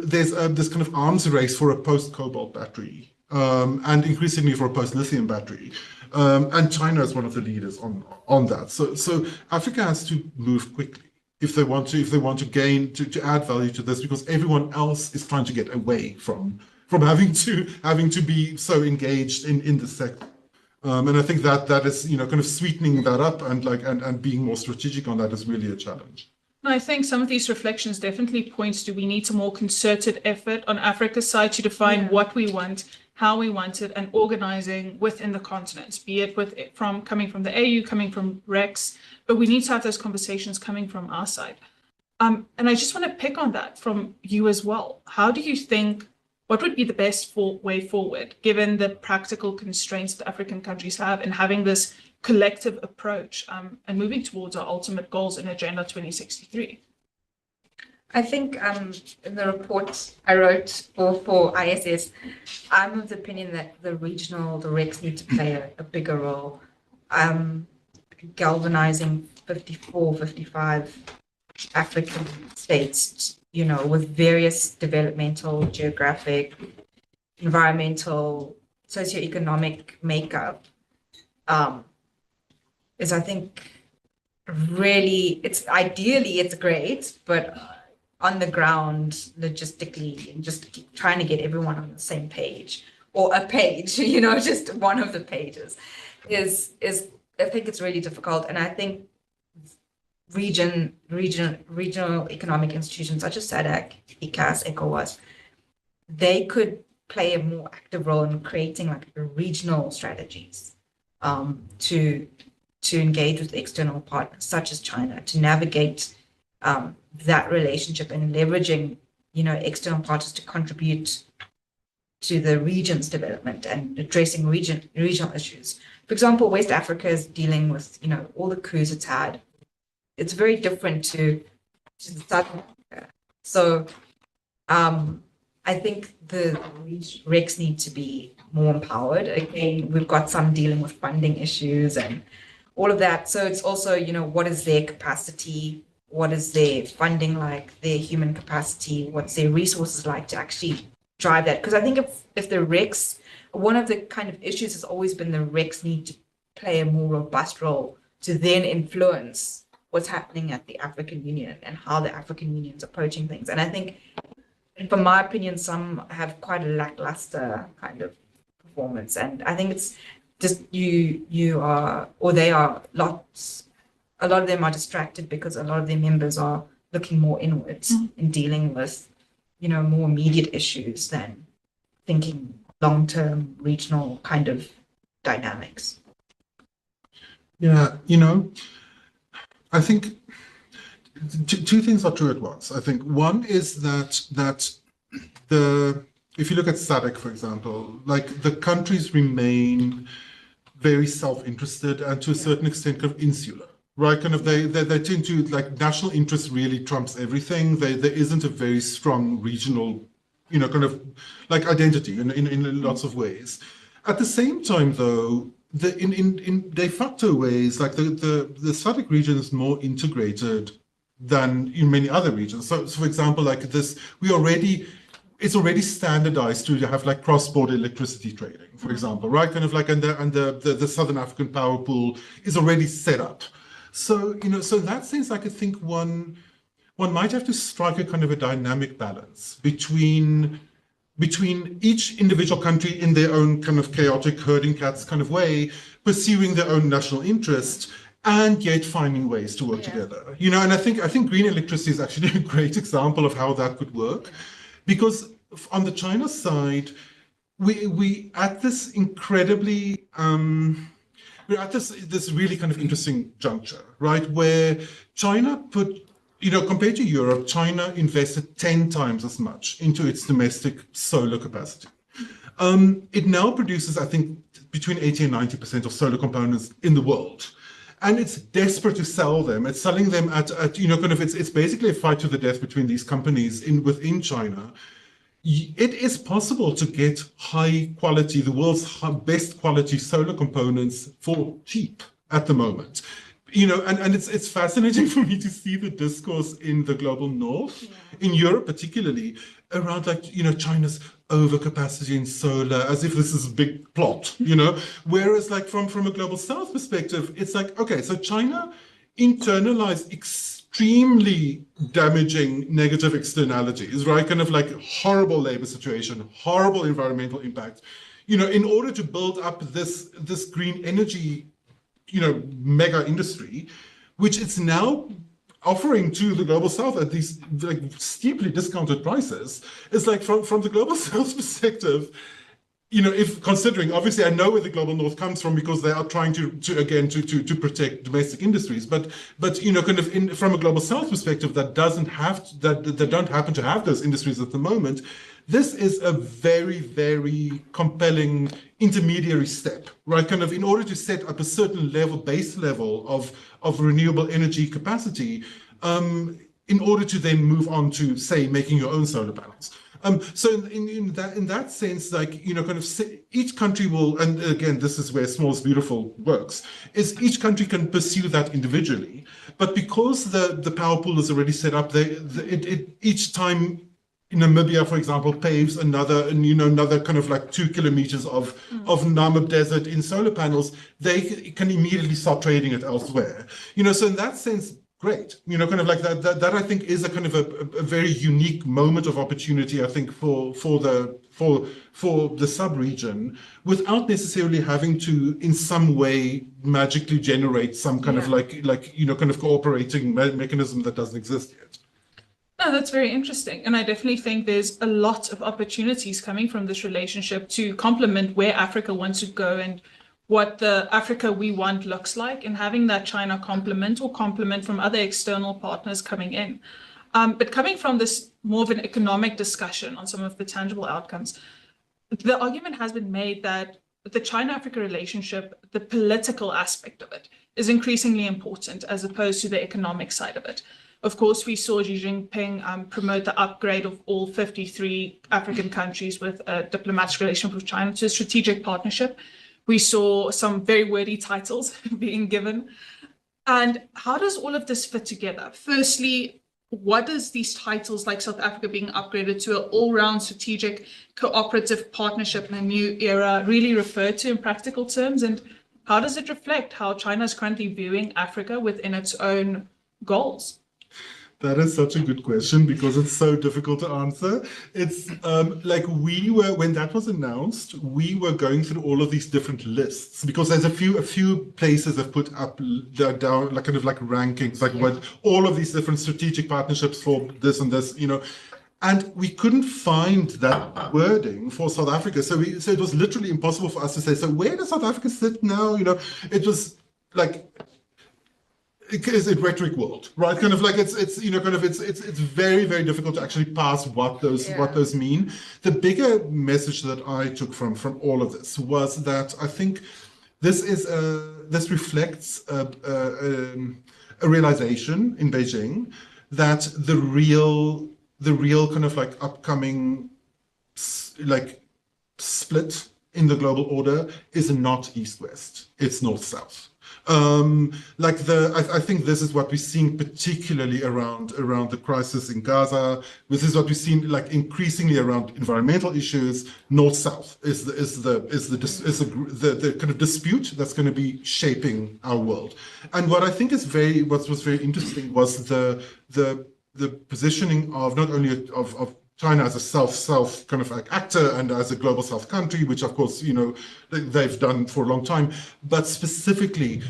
there's this kind of arms race for a post-cobalt battery, and increasingly for a post-lithium battery. And China is one of the leaders on that. So Africa has to move quickly if they want to gain to add value to this, because everyone else is trying to get away from having to be so engaged in the sector. And I think that is kind of sweetening that up and being more strategic on that is really a challenge. I think some of these reflections definitely points to we need a more concerted effort on Africa's side to define what we want, how we want it, and organizing within the continent, be it coming from the AU, coming from REX, but we need to have those conversations coming from our side. And I just want to pick on that from you as well. How do you think, what would be the best way forward, given the practical constraints that African countries have in having this collective approach and moving towards our ultimate goals in Agenda 2063? I think in the report I wrote for ISS, I'm of the opinion that the RECs need to play a bigger role. Galvanizing 54, 55 African states, with various developmental, geographic, environmental, socioeconomic makeup, is, I think, really, it's great, but on the ground, logistically, and just trying to get everyone on the same page, or a page, just one of the pages, is I think it's really difficult. And I think regional economic institutions such as SADC, ECAS, ECOWAS, they could play a more active role in creating like regional strategies to engage with external partners such as China, to navigate that relationship and leveraging, external partners to contribute to the region's development and addressing regional issues. For example, West Africa is dealing with, all the coups it's had. It's very different to the South Africa. So I think the RECs need to be more empowered. Again, we've got some dealing with funding issues and all of that. So it's also, what is their capacity? What is their funding like, their human capacity? What's their resources like to actually drive that? Because I think if the RECs, one of the kind of issues has always been the RECs need to play a more robust role to then influence what's happening at the African Union and how the African Union is approaching things. And I think, from my opinion, some have quite a lackluster kind of performance. And I think it's just a lot of them are distracted because a lot of their members are looking more inwards in dealing with, more immediate issues than thinking long-term regional kind of dynamics. Yeah, I think two things are true at once. I think one is that if you look at SADC, for example, like the countries remain very self-interested and to a certain extent kind of insular. Right, kind of they tend to, like, national interest really trumps everything. There isn't a very strong regional, kind of like identity in lots of ways. At the same time, though, in de facto ways, like the SADC region is more integrated than in many other regions. So for example, like this, we already it's already standardized to have like cross-border electricity trading, for example, right? Kind of like, and the Southern African power pool is already set up. So, so in that sense, I could think one might have to strike a kind of a dynamic balance between each individual country in their own kind of chaotic herding cats kind of way, pursuing their own national interest, and yet finding ways to work together. And I think green electricity is actually a great example of how that could work, because on the China side, we at this incredibly we're at this really kind of interesting juncture, right, where China put, compared to Europe, China invested 10 times as much into its domestic solar capacity. It now produces, I think, between 80 and 90% of solar components in the world. And it's desperate to sell them. It's selling them at kind of, it's basically a fight to the death between these companies within China. It is possible to get high quality, the world's best quality solar components for cheap at the moment. And it's fascinating for me to see the discourse in the global north, in Europe particularly, around like, China's overcapacity in solar, as if this is a big plot, whereas like from a global south perspective, it's like, okay, so China internalized extremely damaging negative externalities, right? Kind of like horrible labor situation, horrible environmental impact, in order to build up this green energy mega industry, which it's now offering to the global south at these like steeply discounted prices. It's like from the global south perspective, if considering, obviously I know where the global north comes from because they are trying to protect domestic industries, but kind of from a global south perspective that don't happen to have those industries at the moment. This is a very, very compelling intermediary step, right? Kind of in order to set up a certain base level of renewable energy capacity, in order to then move on to, say, making your own solar panels. So in that sense, like, kind of each country will, and again, this is where Small is Beautiful works, is each country can pursue that individually. But because the power pool is already set up, each time Namibia, for example, paves another kind of like 2 kilometers of Namib Desert in solar panels, they can immediately start trading it elsewhere. So in that sense, great. Kind of like that I think is a kind of a very unique moment of opportunity, I think, for the sub-region, without necessarily having to in some way magically generate some kind of like kind of cooperating mechanism that doesn't exist yet. No, that's very interesting. And I definitely think there's a lot of opportunities coming from this relationship to complement where Africa wants to go and what the Africa we want looks like, and having that China complement from other external partners coming in. But coming from this more of an economic discussion on some of the tangible outcomes, the argument has been made that the China-Africa relationship, the political aspect of it, is increasingly important as opposed to the economic side of it. Of course, we saw Xi Jinping promote the upgrade of all 53 African countries with a diplomatic relationship with China to a strategic partnership. We saw some very wordy titles being given. And how does all of this fit together? Firstly, what does these titles like South Africa being upgraded to an all-round strategic cooperative partnership in a new era really refer to in practical terms? And how does it reflect how China is currently viewing Africa within its own goals? That is such a good question because it's so difficult to answer. It's like when that was announced, we were going through all of these different lists because there's a few places have put up down like kind of like rankings, like what all of these different strategic partnerships for this and this, and we couldn't find that wording for South Africa. So it was literally impossible for us to say, so where does South Africa sit now? It was like, is it rhetoric world, right? Kind of like it's very, very difficult to actually parse what those mean. The bigger message that I took from all of this was that I think this reflects a realization in Beijing that the real kind of like upcoming like split in the global order is not east-west, it's north-south. I think this is what we're seeing particularly around the crisis in Gaza. This is what we've seen like increasingly around environmental issues. North-South is the kind of dispute that's going to be shaping our world. And what I think is what was very interesting was the positioning of not only of China as a South kind of like actor and as a global South country, which of course, they've done for a long time, but specifically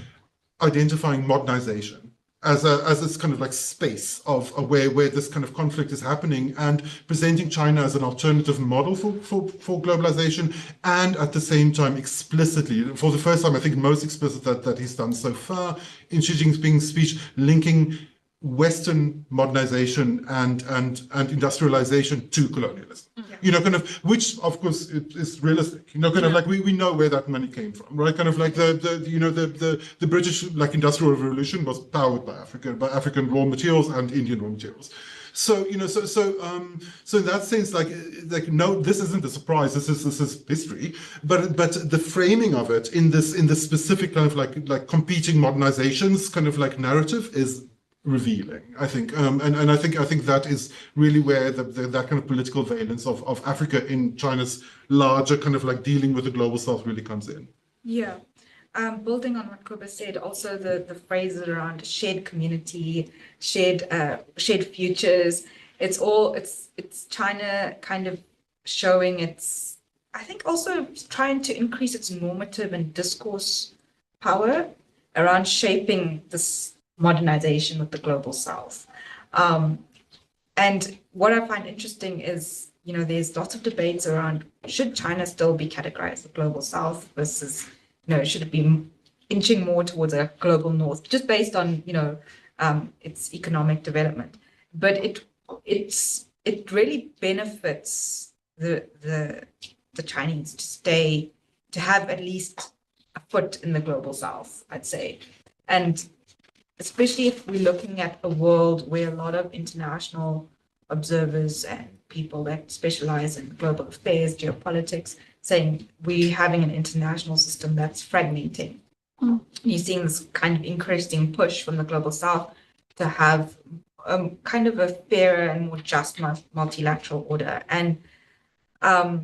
identifying modernization as this kind of like space of where this kind of conflict is happening, and presenting China as an alternative model for globalization, and at the same time explicitly, for the first time, I think most explicit that he's done so far in Xi Jinping's speech, linking Western modernization and industrialization to colonialism. Kind of, which of course is realistic. Kind of like we know where that money came from, right? Kind of like the British like Industrial Revolution was powered by African raw materials and Indian raw materials. So so in that sense, like no, this isn't a surprise. This is history. But the framing of it in this specific kind of like competing modernizations kind of like narrative is revealing, I think, and I think that is really where that kind of political valence of Africa in China's larger kind of like dealing with the global South really comes in. Yeah. Building on what Kuba said, also the phrases around shared community, shared futures. It's China kind of showing I think also trying to increase its normative and discourse power around shaping this modernization with the global South. And what I find interesting is, there's lots of debates around, should China still be categorized as the global South versus, should it be inching more towards a global North, just based on, its economic development. But it really benefits the Chinese to have at least a foot in the global South, I'd say. And especially if we're looking at a world where a lot of international observers and people that specialize in global affairs, geopolitics, saying we're having an international system that's fragmenting. You're seeing this kind of increasing push from the global South to have kind of a fairer and more just multilateral order. And I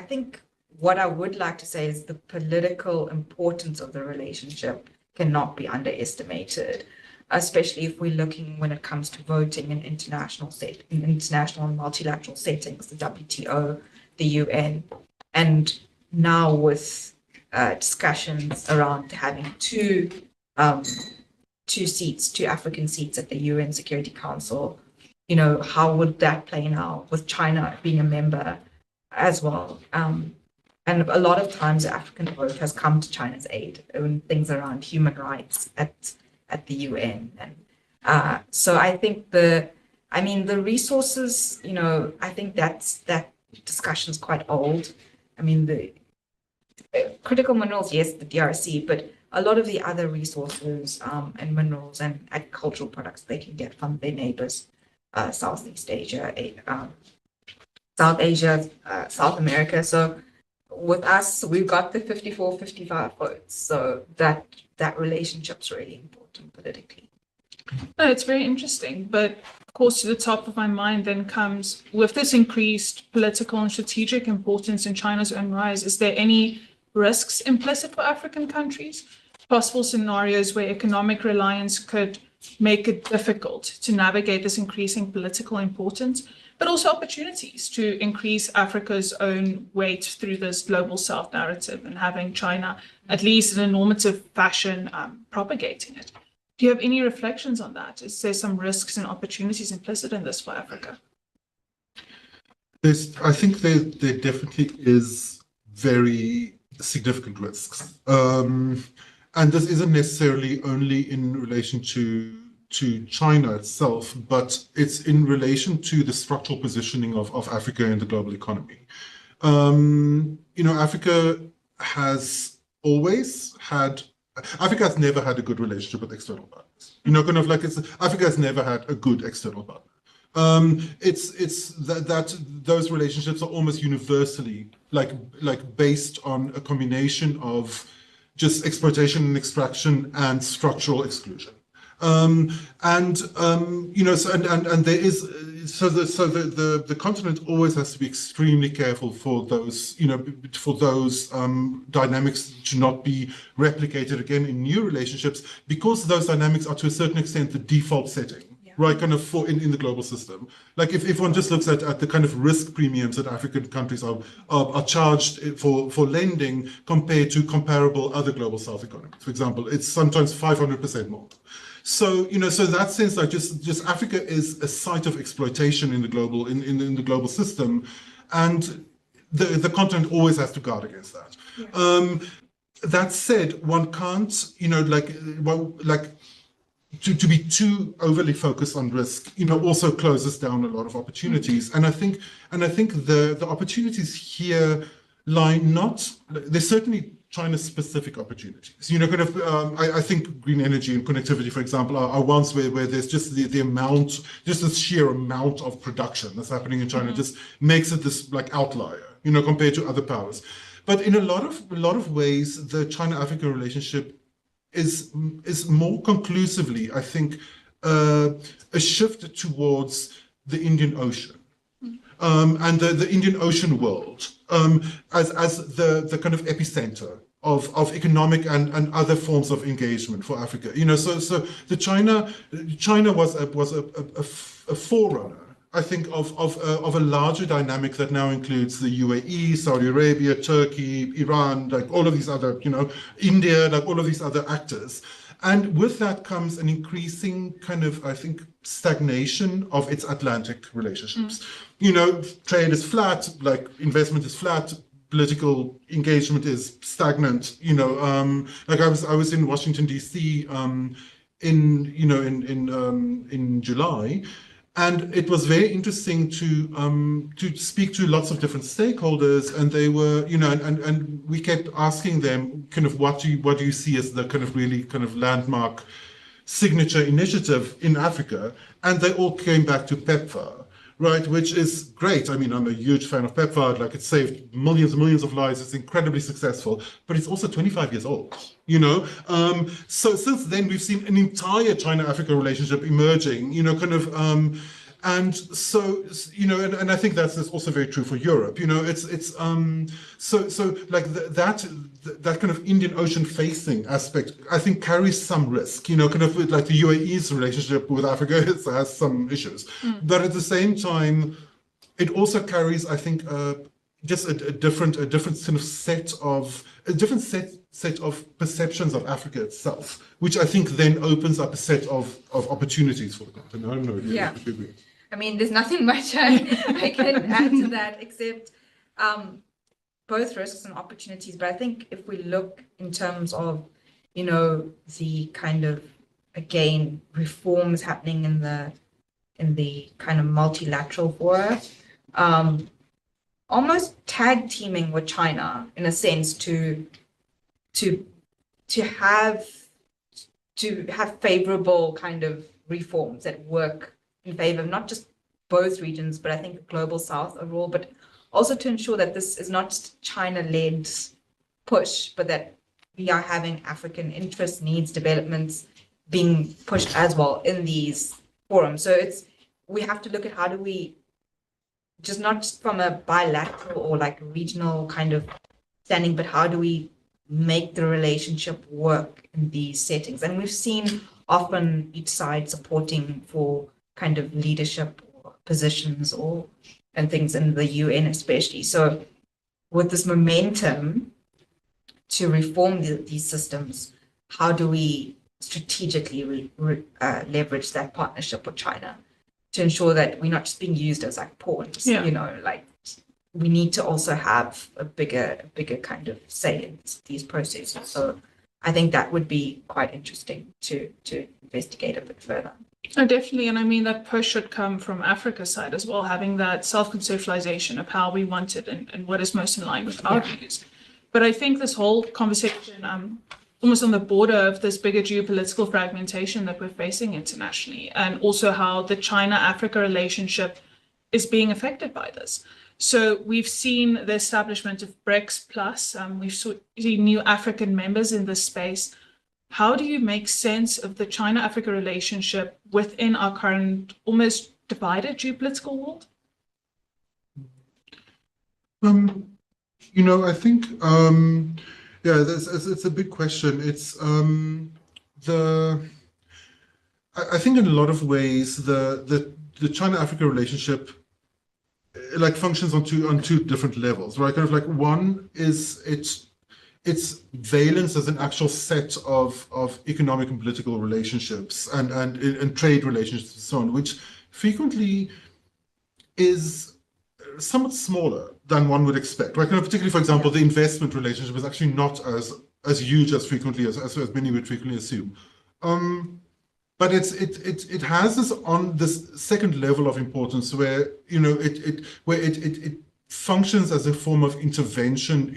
think what I would like to say is the political importance of the relationship cannot be underestimated, especially if we're looking when it comes to voting in international and multilateral settings, the WTO, the UN, and now with discussions around having two African seats at the UN Security Council. How would that play now with China being a member as well? And a lot of times the African vote has come to China's aid in things around human rights at the UN. And so I think the resources, I think that discussion is quite old. I mean, the critical minerals, yes, the DRC, but a lot of the other resources and minerals and agricultural products they can get from their neighbors, Southeast Asia, South Asia, South America. So with us, we've got the 54-55 votes. So that relationship's really important politically. No, it's very interesting. But of course, to the top of my mind then comes, with this increased political and strategic importance in China's own rise, is there any risks implicit for African countries? Possible scenarios where economic reliance could make it difficult to navigate this increasing political importance, but also opportunities to increase Africa's own weight through this global South narrative and having China, at least in a normative fashion, propagating it. Do you have any reflections on that? Is there some risks and opportunities implicit in this for Africa? I think there definitely is very significant risks. And this isn't necessarily only in relation to China itself, but it's in relation to the structural positioning of Africa in the global economy. Africa has never had a good relationship with external partners. Africa has never had a good external partner. It's that those relationships are almost universally like based on a combination of just exploitation and extraction and structural exclusion. You know, so and there is the continent always has to be extremely careful for those, you know, for those dynamics to not be replicated again in new relationships, because those dynamics are to a certain extent the default setting. Right, kind of for in the global system. Like if one just looks at the kind of risk premiums that African countries are charged for lending compared to comparable other global south economies, for example, it's sometimes 500% more. So, you know, so in that sense, like just Africa is a site of exploitation in the global in the global system, and the continent always has to guard against that. Yeah. That said, one can't, you know, to be too overly focused on risk, you know, also closes down a lot of opportunities. And I think the opportunities here lie not, there's certainly China-specific opportunities. You know, kind of, I think green energy and connectivity, for example, are ones where there's just the amount, just the sheer amount of production that's happening in China just makes it this like outlier, you know, compared to other powers. But in a lot of ways, the China-Africa relationship is more conclusively, I think, a shift towards the Indian Ocean and the Indian Ocean world as the kind of epicenter of economic and other forms of engagement for Africa. You know, so the China was a forerunner, I think, of a larger dynamic that now includes the UAE, Saudi Arabia, Turkey, Iran, like all of these other, you know, India, like all of these other actors. And with that comes an increasing kind of, I think, stagnation of its Atlantic relationships. You know, trade is flat, like investment is flat, political engagement is stagnant. You know, like I was in Washington D.C. in July. And it was very interesting to speak to lots of different stakeholders, and they were, you know, and we kept asking them kind of what do you see as the kind of really kind of landmark signature initiative in Africa, and they all came back to PEPFAR, right, which is great. I mean, I'm a huge fan of PEPFAR. Like, it saved millions and millions of lives. It's incredibly successful, but it's also 25 years old, you know. So since then, we've seen an entire China-Africa relationship emerging, you know, kind of, and so, you know, and I think that's also very true for Europe. You know, it's so like that kind of Indian Ocean facing aspect, I think, carries some risk. You know, kind of like the UAE's relationship with Africa has some issues, but at the same time, it also carries, I think, just a different sort of set of perceptions of Africa itself, which I think then opens up a set of opportunities for the continent. I don't know if you agree. I mean, there's nothing much I can add to that, except both risks and opportunities. But I think if we look in terms of, you know, the kind of, again, reforms happening in the kind of multilateral fora, almost tag teaming with China in a sense to have favorable kind of reforms that work in favor of not just both regions, but I think the global south overall, but also to ensure that this is not just China-led push, but that we are having African interests, needs, developments being pushed as well in these forums. So we have to look at how do we, just not just from a bilateral or like regional kind of standing, but how do we make the relationship work in these settings? And we've seen often each side supporting for kind of leadership positions and things in the UN especially. So with this momentum to reform these systems, how do we strategically leverage that partnership with China to ensure that we're not just being used as like pawns? You know, like we need to also have a bigger kind of say in these processes. So I think that would be quite interesting to investigate a bit further. Oh, definitely. And I mean, that push should come from Africa's side as well, having that self-conceptualization of how we want it and what is most in line with our views. But I think this whole conversation almost on the border of this bigger geopolitical fragmentation that we're facing internationally, and also how the China-Africa relationship is being affected by this. So we've seen the establishment of BRICS Plus. We've seen new African members in this space. How do you make sense of the China-Africa relationship within our current almost divided geopolitical world? I think, it's a big question. I think in a lot of ways, the China-Africa relationship functions on two different levels, right? Kind of like one is its valence as an actual set of economic and political relationships and trade relationships and so on, which frequently is somewhat smaller than one would expect, right? Kind of particularly, for example, the investment relationship is actually not as huge as frequently as many would frequently assume. But it has this second level of importance where it functions as a form of intervention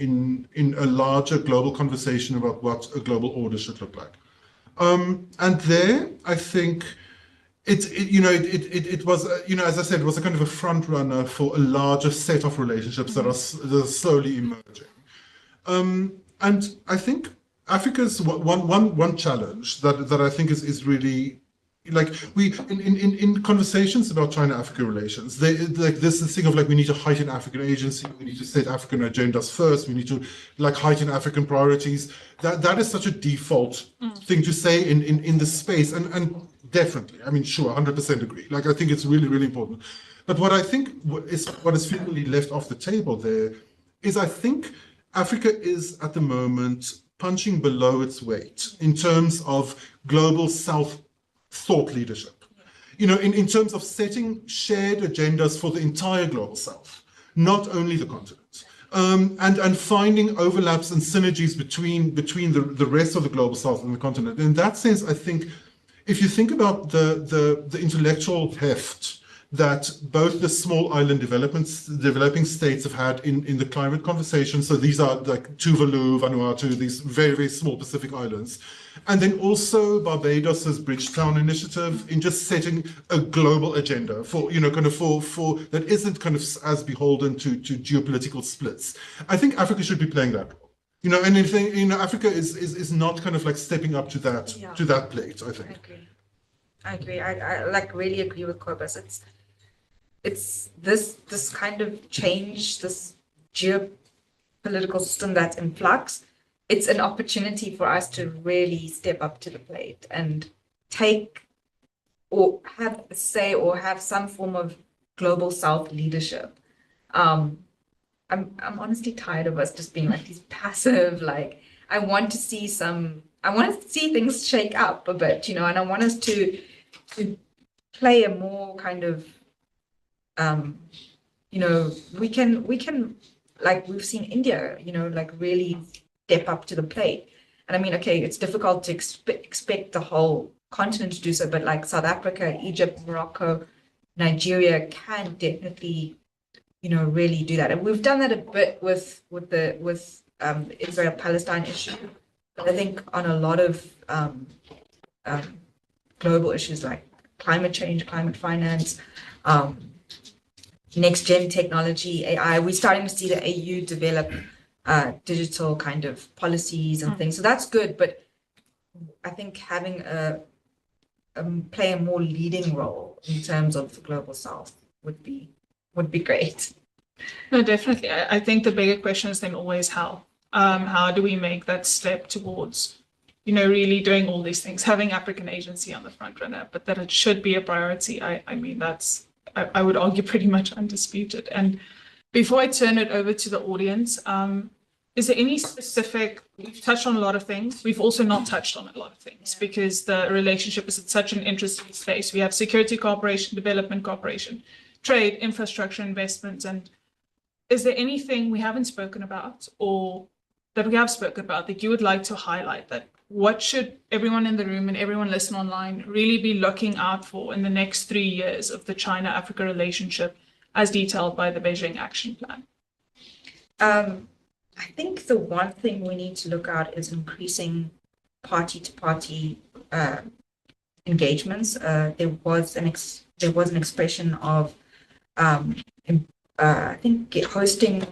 in a larger global conversation about what a global order should look like. And there, I think it was, as I said, it was a kind of a front runner for a larger set of relationships that are slowly emerging. And I think Africa's one challenge that I think is really in conversations about China-Africa relations, this thing of we need to heighten African agency, we need to set African agendas first, we need to heighten African priorities. That is such a default thing to say in the space, and definitely, I mean, sure, 100% agree. I think it's really, really important. But what I think is frequently left off the table there is I think Africa is at the moment punching below its weight in terms of global South thought leadership, in terms of setting shared agendas for the entire global South, not only the continent, and finding overlaps and synergies between the rest of the global South and the continent. In that sense, I think if you think about the intellectual heft that both the small island developing states have had in the climate conversation. So these are Tuvalu, Vanuatu, these very, very small Pacific islands. And then also Barbados's Bridgetown initiative in just setting a global agenda for, for that isn't kind of as beholden to geopolitical splits. I think Africa should be playing that role. Africa is not kind of stepping up to that plate, I think. I agree. I really agree with Cobus. It's this kind of change, this geopolitical system that's in flux. It's an opportunity for us to really step up to the plate and take or have a say or have some form of global South leadership. I'm honestly tired of us just being these passive, I want to see things shake up a bit, and I want us to play a more kind of, we can we've seen India, really step up to the plate. And I mean, okay, it's difficult to expect the whole continent to do so, but South Africa, Egypt, Morocco, Nigeria can definitely, really do that. And we've done that a bit with the Israel-Palestine issue. But I think on a lot of global issues like climate change, climate finance, next-gen technology, AI, we're starting to see the AU develop digital kind of policies and things. So that's good. But I think having play a more leading role in terms of the global South would be great. No, definitely. I think the bigger question is then always how. How do we make that step towards, really doing all these things, having African agency on the front runner, but that it should be a priority. I mean, that's, I would argue, pretty much undisputed. And before I turn it over to the audience, is there any specific, we've touched on a lot of things. We've also not touched on a lot of things because the relationship is at such an interesting space. We have security cooperation, development cooperation, trade, infrastructure investments. And is there anything we haven't spoken about or that we have spoken about that you would like to highlight, that what should everyone in the room and everyone listening online really be looking out for in the next 3 years of the China-Africa relationship as detailed by the Beijing Action Plan? I think the one thing we need to look at is increasing party-to-party engagements. There was an expression of I think hosting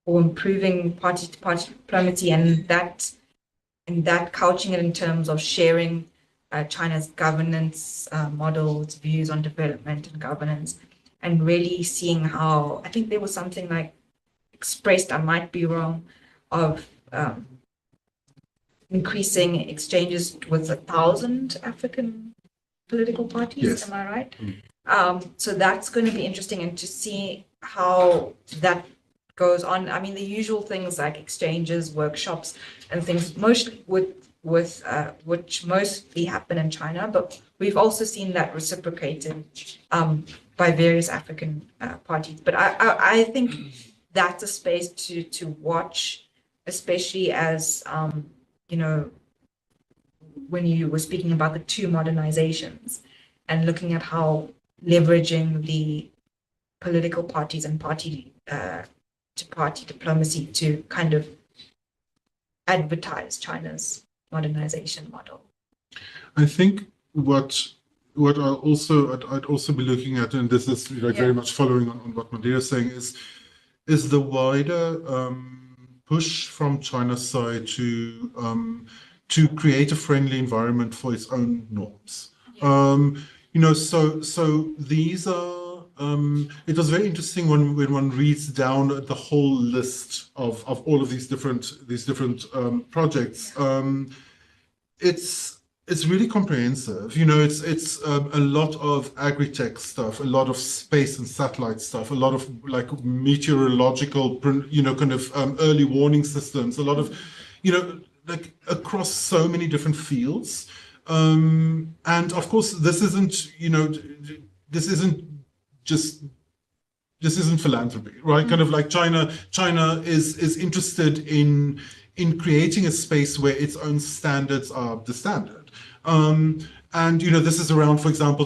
or improving party-to-party diplomacy, and that couching it in terms of sharing China's governance models, views on development and governance, and really seeing how, I think there was something like expressed, I might be wrong, of increasing exchanges with 1,000 African political parties. Yes. Am I right? So that's going to be interesting, and to see how that goes on. I mean, the usual things like exchanges, workshops, and things, mostly which mostly happen in China, but we've also seen that reciprocated by various African parties. But I think that's a space to watch, especially as when you were speaking about the two modernizations and looking at how leveraging the political parties and party-to-party diplomacy to kind of advertise China's modernization model. I think what I'd also be looking at, and this is very much following on what Mandela is saying, is the wider push from China's side to create a friendly environment for its own norms. So these are. It was very interesting when one reads down the whole list of all of these different projects. It's really comprehensive. It's a lot of agri-tech stuff, a lot of space and satellite stuff, a lot of like meteorological, kind of early warning systems, a lot of, like across so many different fields. And of course, this isn't philanthropy, right? Kind of like China is interested in creating a space where its own standards are the standard. And this is around, for example,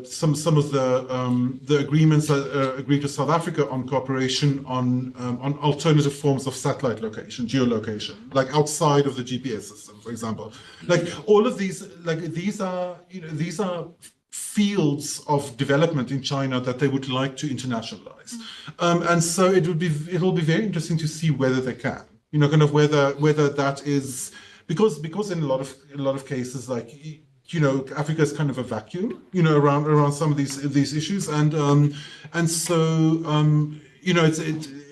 some of the agreements that agreed with South Africa on cooperation on alternative forms of satellite location, geolocation, like outside of the GPS system, for example. Like all of these, like these are fields of development in China that they would like to internationalize, and so it'll be very interesting to see whether they can, kind of whether that is because in a lot of cases, like Africa is kind of a vacuum, around some of these issues, and so it's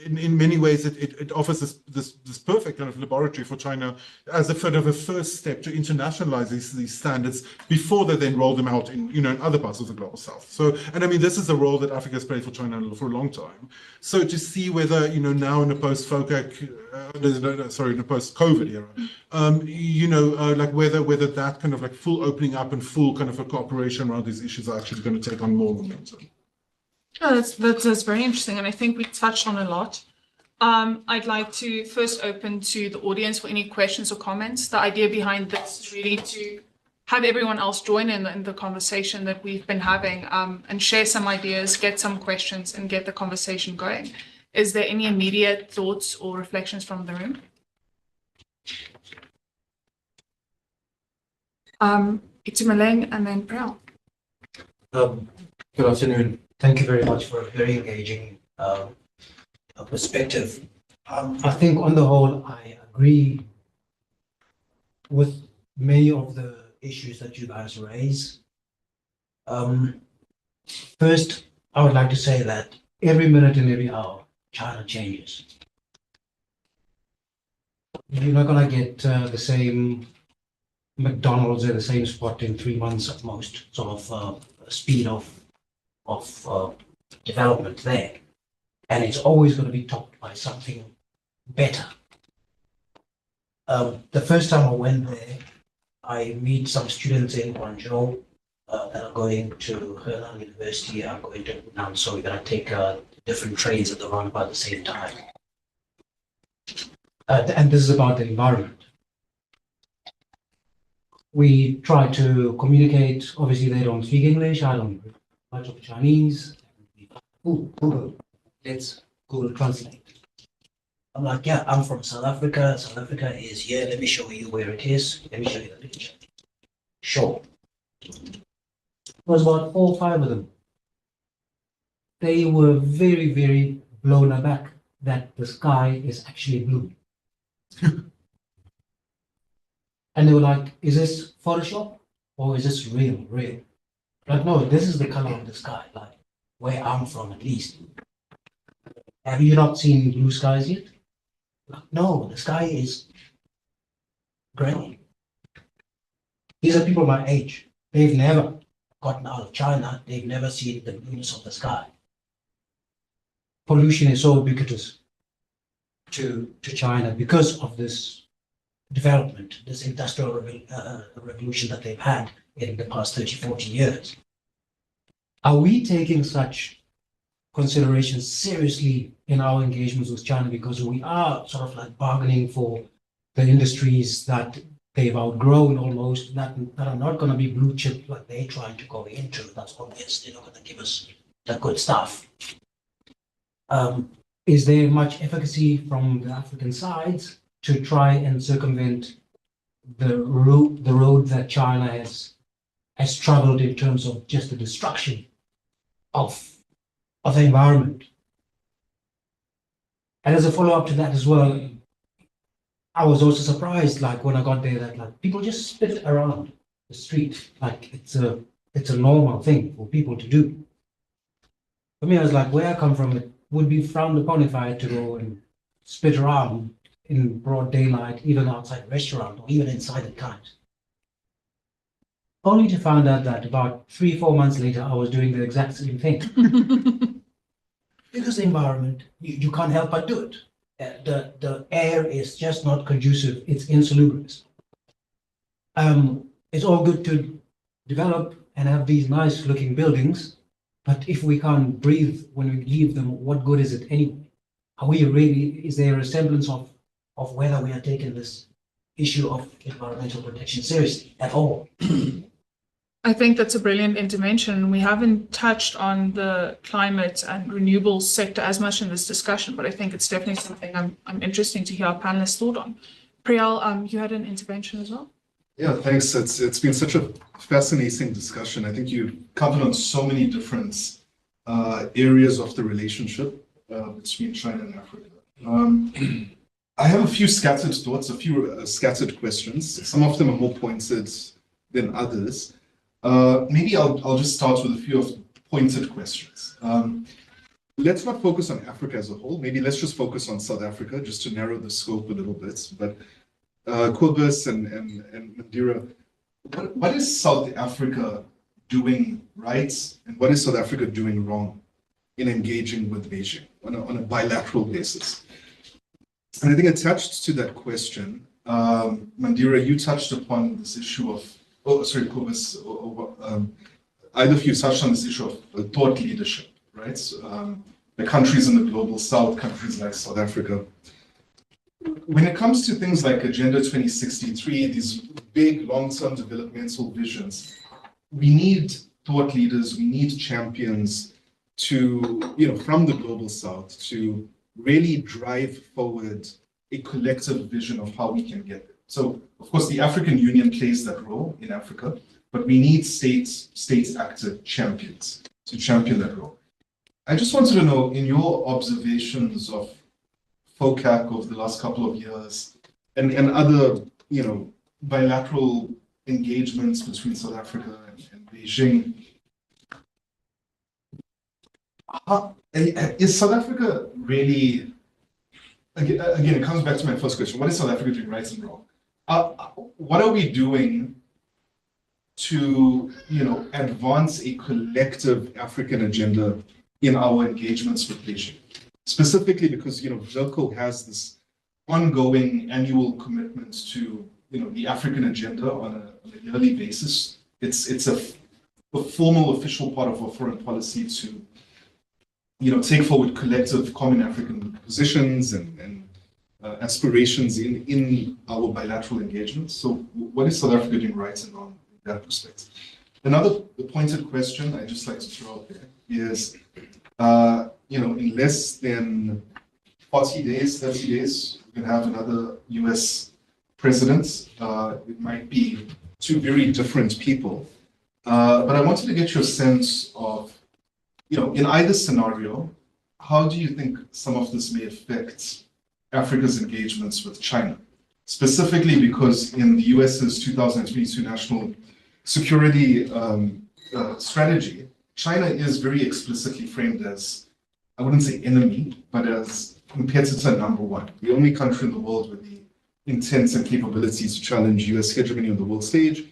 in many ways it offers this perfect kind of laboratory for China as a sort of a first step to internationalize these standards before they then roll them out in other parts of the global south. So, and I mean, this is a role that Africa has played for China for a long time. So to see whether now in the post-FOCAC, in the post-COVID era, like whether that kind of like full opening up and full kind of a cooperation around these issues are actually going to take on more momentum. Oh, that's very interesting, and I think we touched on a lot. I'd like to first open to the audience for any questions or comments. The idea behind this is really to have everyone else join in the conversation that we've been having, and share some ideas, get some questions, and get the conversation going. Is there any immediate thoughts or reflections from the room? Itumeleng and then Prel. Good afternoon. Thank you very much for a very engaging perspective. I think on the whole, I agree with many of the issues that you guys raise. First, I would like to say that every minute and every hour, China changes. You're not going to get the same McDonald's at the same spot in 3 months at most, sort of speed of development there, and it's always going to be topped by something better. The first time I went there, I meet some students in Guangzhou that are going to Henan University, are going to Hunan, so we're going to take different trains at the run about the same time. And this is about the environment. We try to communicate. Obviously, they don't speak English. I don't much of Chinese. Google. Let's Google Translate. I'm like, yeah, I'm from South Africa. South Africa is here. Let me show you where it is. Let me show you the picture. Sure. It was about 4 or 5 of them. They were very, very blown aback that the sky is actually blue. And they were like, is this Photoshop or is this real? Like, no, this is the color of the sky, like where I'm from at least. Have you not seen blue skies yet? Like, no, the sky is gray. These are people my age. They've never gotten out of China. They've never seen the blueness of the sky. Pollution is so ubiquitous to China because of this development, this industrial revolution that they've had in the past 30, 40 years. Are we taking such considerations seriously in our engagements with China, because we are sort of like bargaining for the industries that they've outgrown almost, that are not going to be blue chip like they're trying to go into? That's obvious. They're not going to give us the good stuff. Is there much efficacy from the African sides to try and circumvent the road that China has traveled in terms of just the destruction of the environment? And as a follow-up to that as well, I was also surprised, like when I got there, that like people just spit around the street, like it's a normal thing for people to do. For me, I was like, where I come from, it would be frowned upon if I had to go and spit around in broad daylight, even outside a restaurant or even inside at times. Only to find out that about 3-4 months later, I was doing the exact same thing. Because the environment, you can't help but do it. The air is just not conducive. It's insalubrious. It's all good to develop and have these nice looking buildings, but if we can't breathe when we leave them, what good is it anyway? Are we really, is there a semblance of whether we are taking this issue of environmental protection seriously at all? I think that's a brilliant intervention. We haven't touched on the climate and renewables sector as much in this discussion, but I think it's definitely something I'm interested to hear our panelists' thought on. Priyal, you had an intervention as well? Yeah, thanks. It's been such a fascinating discussion. I think you've covered on so many different areas of the relationship between China and Africa. I have a few scattered thoughts, a few scattered questions. Some of them are more pointed than others. Maybe I'll just start with a few of pointed questions. Let's not focus on Africa as a whole. Maybe let's just focus on South Africa, just to narrow the scope a little bit. But Kobus and Mandira, what is South Africa doing right, and what is South Africa doing wrong in engaging with Beijing on a bilateral basis? And I think attached to that question, Mandira, you touched upon this issue of, Kobus, either of you touched on this issue of thought leadership, right? The countries in the global south, countries like South Africa. When it comes to things like Agenda 2063, these big long-term developmental visions, we need thought leaders, we need champions to, from the global south to really drive forward a collective vision of how we can get there. So, of course, the African Union plays that role in Africa, but we need state-active champions to champion that role. I just wanted to know, in your observations of FOCAC over the last couple of years and other, bilateral engagements between South Africa and Beijing, is South Africa really, again, it comes back to my first question, what is South Africa doing right and wrong? What are we doing to, advance a collective African agenda in our engagements with Beijing? Specifically because, ZIRCO has this ongoing annual commitment to, the African agenda on a yearly basis. It's a formal official part of our foreign policy to, take forward collective common African positions and aspirations in our bilateral engagements. So what is South Africa doing right and wrong in that perspective? Another pointed question I'd just like to throw out there is, in less than 40 days, 30 days, we can have another US president. It might be two very different people. But I wanted to get your sense of, in either scenario, how do you think some of this may affect Africa's engagements with China? Specifically because in the US's 2022 National Security Strategy, China is very explicitly framed as, I wouldn't say enemy, but as competitor number one, the only country in the world with the intent and capabilities to challenge US hegemony on the world stage.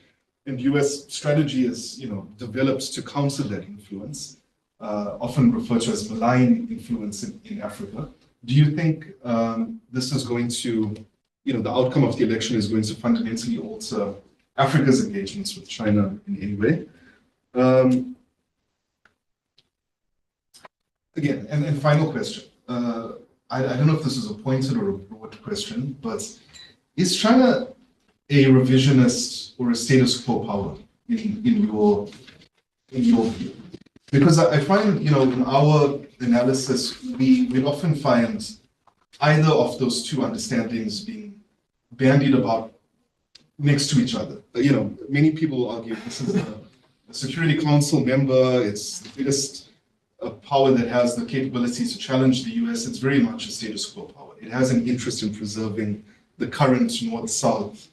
And US strategy is, developed to counter that influence, often referred to as malign influence in Africa. Do you think this is going to, the outcome of the election is going to fundamentally alter Africa's engagements with China in any way? Again, and final question. I don't know if this is a pointed or a broad question, but is China a revisionist or a status quo power in your view? Because I find, in our analysis, we often find either of those two understandings being bandied about next to each other. Many people argue this is a Security Council member, it's the biggest power that has the capabilities to challenge the US. It's very much a status quo power. It has an interest in preserving the current North-South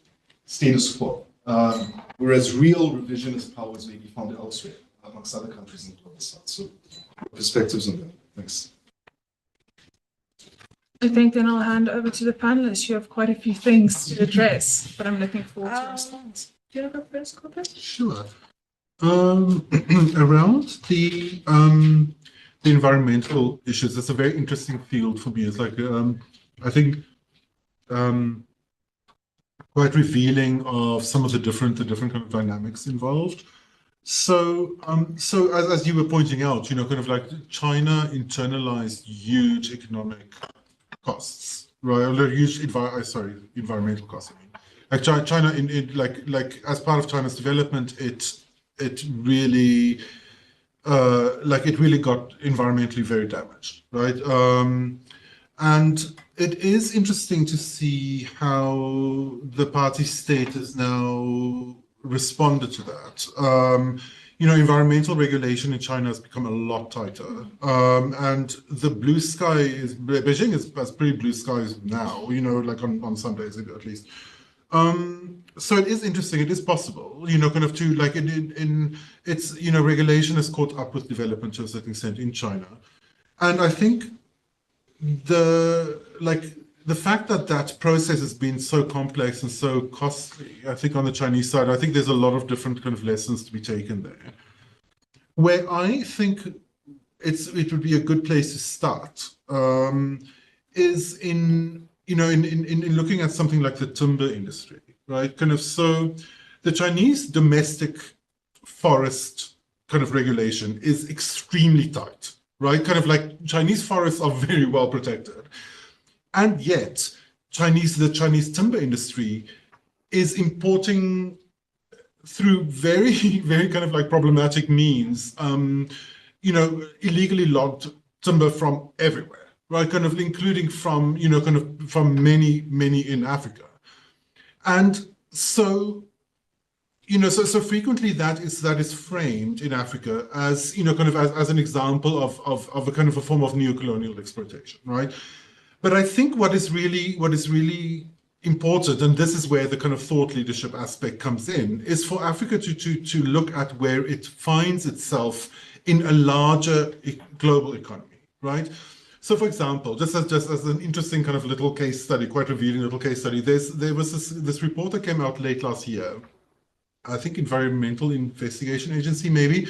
status quo, whereas real revisionist powers may be found elsewhere, amongst other countries in the global south. So, perspectives on that. Thanks. I think then I'll hand over to the panelists. You have quite a few things to address, but I'm looking forward to response. Do you want to go first, Corbett? Sure. Around the environmental issues, it's a very interesting field for me. It's like I think quite revealing of some of the different kind of dynamics involved. So as you were pointing out, kind of like China internalized huge economic costs, right? Or huge environmental costs. I mean, like China like as part of China's development, it really got environmentally very damaged, right? And it is interesting to see how the party state has now responded to that. Environmental regulation in China has become a lot tighter. And the blue sky Beijing has pretty blue skies now, like on some days at least. So it is interesting, it is possible, kind of to like it's, regulation has caught up with development to a certain extent in China. And I think the fact that process has been so complex and so costly, I think on the Chinese side, I think there's a lot of different kind of lessons to be taken there. Where I think it would be a good place to start is in looking at something like the timber industry, right? Kind of so the Chinese domestic forest kind of regulation is extremely tight, right? Kind of like Chinese forests are very well protected. And yet, the Chinese timber industry is importing through very, very kind of like problematic means, illegally logged timber from everywhere, right? Kind of including from, kind of from many in Africa. And so, so frequently that is framed in Africa as, kind of as an example of a kind of a form of neocolonial exploitation, right? But I think what is really important, and this is where the kind of thought leadership aspect comes in, is for Africa to look at where it finds itself in a larger global economy, right? So, for example, just as an interesting kind of little case study, quite revealing little case study, there was this report that came out late last year, I think Environmental Investigation Agency maybe,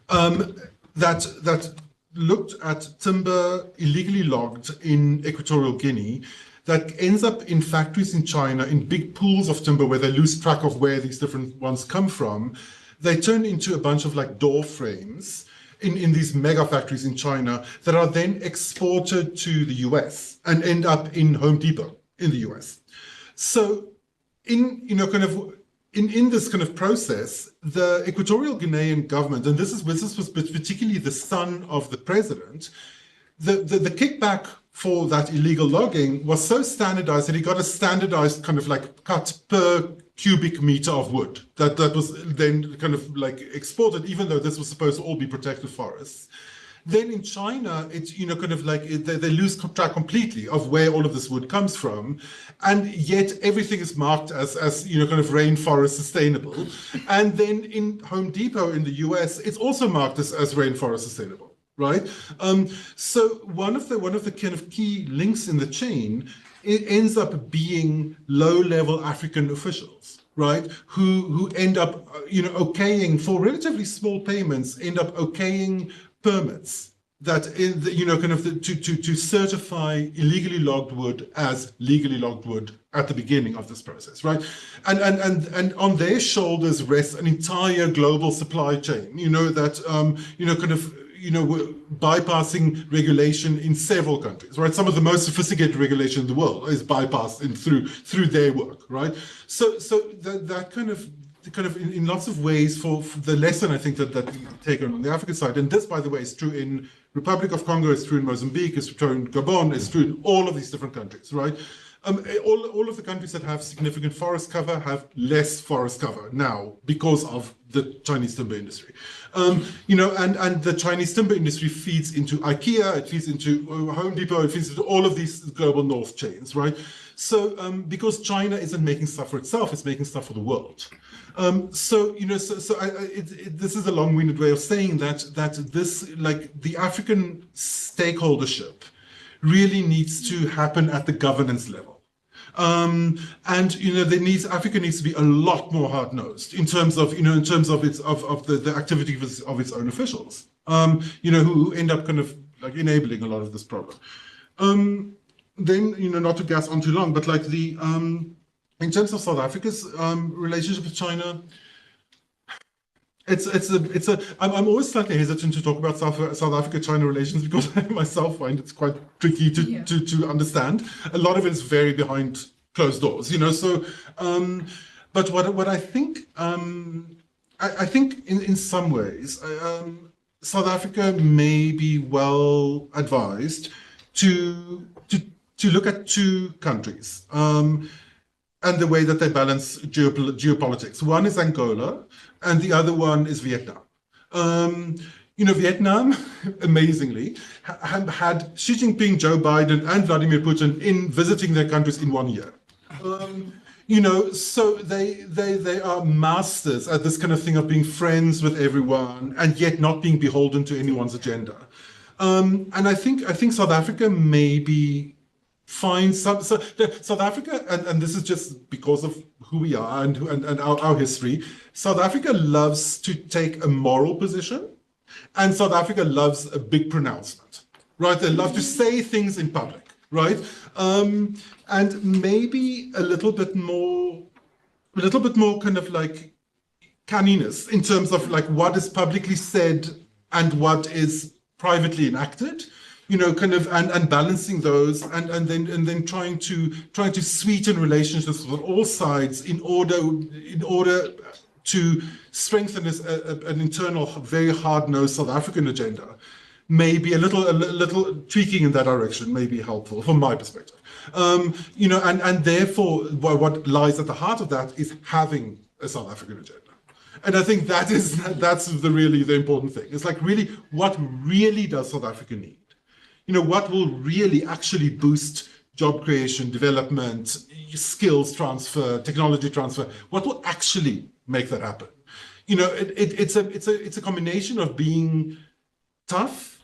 that looked at timber illegally logged in Equatorial Guinea that ends up in factories in China in big pools of timber where they lose track of where these different ones come from. They turn into a bunch of like door frames in these mega factories in China that are then exported to the US and end up in Home Depot in the US. So in this kind of process, the Equatorial Guinean government, and this was particularly the son of the president, the kickback for that illegal logging was so standardized that he got a standardized kind of like cut per cubic meter of wood that was then kind of like exported, even though this was supposed to all be protected forests. Then in China, it's, you know, kind of like they lose track completely of where all of this wood comes from. And yet everything is marked as you know, kind of rainforest sustainable. And then in Home Depot in the US, it's also marked as rainforest sustainable, right? So one of the kind of key links in the chain, it ends up being low-level African officials, right? Who end up, you know, okaying for relatively small payments, end up okaying permits that in the, you know, kind of to certify illegally logged wood as legally logged wood at the beginning of this process, right? And on their shoulders rests an entire global supply chain, you know, that you know, kind of, you know, bypassing regulation in several countries, right? Some of the most sophisticated regulation in the world is bypassed through their work, right? So that kind of in lots of ways for the lesson I think that we take on the African side, and this, by the way, is true in Republic of Congo, it's true in Mozambique, it's true in Gabon, it's true in all of these different countries, right? All of the countries that have significant forest cover have less forest cover now because of the Chinese timber industry. You know, and the Chinese timber industry feeds into IKEA, it feeds into Home Depot, it feeds into all of these global north chains, right? So because China isn't making stuff for itself, it's making stuff for the world. So you know, this is a long-winded way of saying that this, like, the African stakeholdership really needs to happen at the governance level. And you know, Africa needs to be a lot more hard-nosed in terms of, you know, in terms of the activity of its own officials, you know, who end up kind of like enabling a lot of this problem. Then, you know, not to gas on too long, but like in terms of South Africa's relationship with China, I'm always slightly hesitant to talk about South Africa-China relations because I myself find it's quite tricky to understand. A lot of it is very behind closed doors, you know. So, but what I think, I think in some ways, South Africa may be well advised to look at two countries. And the way that they balance geopolitics. One is Angola, and the other one is Vietnam. You know, Vietnam, amazingly, had Xi Jinping, Joe Biden, and Vladimir Putin in visiting their countries in 1 year. You know, so they are masters at this kind of thing of being friends with everyone and yet not being beholden to anyone's agenda. And I think South Africa maybe find South Africa, and this is just because of who we are and our history. South Africa loves to take a moral position, and South Africa loves a big pronouncement, right? They love to say things in public, right? And maybe a little bit more kind of like canniness in terms of like what is publicly said and what is privately enacted. You know, kind of, and balancing those, and then trying to sweeten relationships with all sides in order to strengthen an internal, very hard-nosed South African agenda. Maybe a little tweaking in that direction may be helpful from my perspective. You know, and therefore, what lies at the heart of that is having a South African agenda. And I think that's really the important thing. It's like, really, what really does South Africa need? You know, what will really actually boost job creation, development, skills transfer, technology transfer? What will actually make that happen? You know, it's a combination of being tough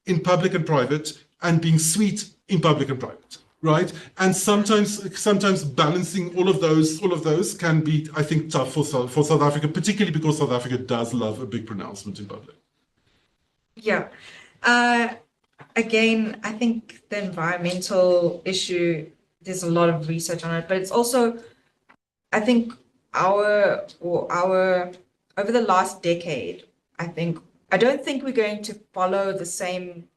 in public and private and being sweet in public and private, right? And sometimes balancing all of those can be, I think, tough for South Africa, particularly because South Africa does love a big pronouncement in public. Yeah. Again, I think the environmental issue, there's a lot of research on it, but it's also, I think over the last decade, I don't think we're going to follow the same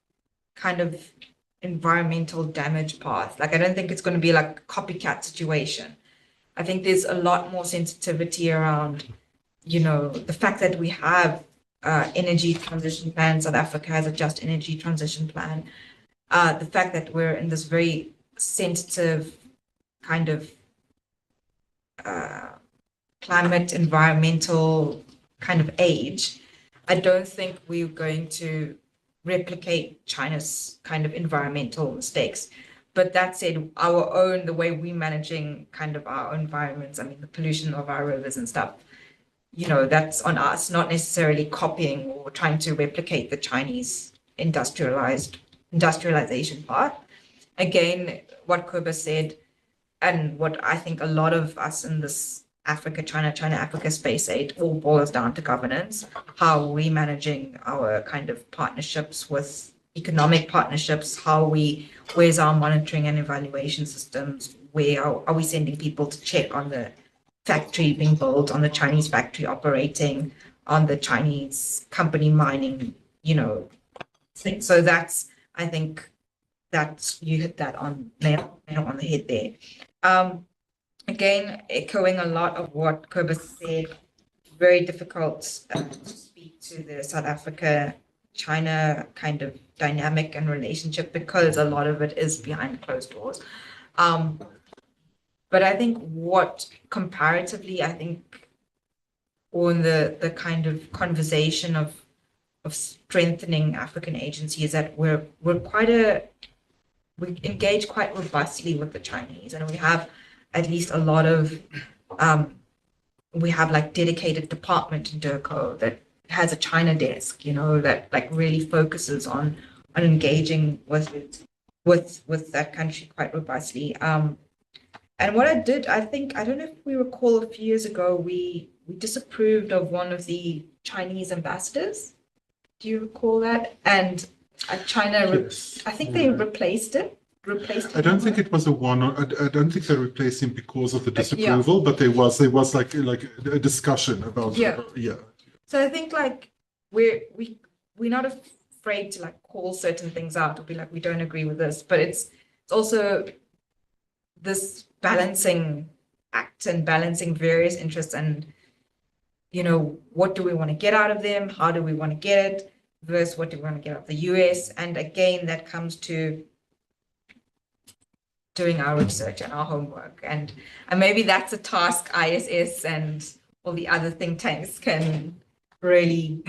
kind of environmental damage path. Like, I don't think it's going to be like a copycat situation. I think there's a lot more sensitivity around, you know, the fact that we have energy transition plan. South Africa has a just energy transition plan. the fact that we're in this very sensitive kind of climate, environmental kind of age, I don't think we're going to replicate China's kind of environmental mistakes. But that said, the way we're managing kind of our environments, I mean, the pollution of our rivers and stuff, that's on us, not necessarily copying or trying to replicate the Chinese industrialization part. Again, what Koba said, and what I think a lot of us in this China-Africa space aid all boils down to governance. How are we managing our kind of partnerships with economic partnerships? Where's our monitoring and evaluation systems? Where are we sending people to check on the factory being built, on the Chinese factory operating, on the Chinese company mining, thing. So I think that you hit that nail on the head there. Again, echoing a lot of what Koba said, very difficult to speak to the South Africa-China kind of dynamic and relationship because a lot of it is behind closed doors. But I think comparatively, on the kind of conversation of strengthening African agency is that we engage quite robustly with the Chinese, and we have at least a lot of we have like dedicated department in DIRCO that has a China desk, that like really focuses on engaging with that country quite robustly. And what I don't know if we recall a few years ago, we disapproved of one of the Chinese ambassadors. Do you recall that? And China, Yes. I think they replaced it. I don't think it was I don't think they replaced him because of the disapproval, but there was like a discussion about yeah. So I think like we're not afraid to like call certain things out or be like we don't agree with this, but it's also this balancing act and balancing various interests and what do we want to get out of them, how do we want to get it versus what do we want to get out of the US. And again, that comes to doing our research and our homework, and maybe that's a task ISS and all the other think tanks can really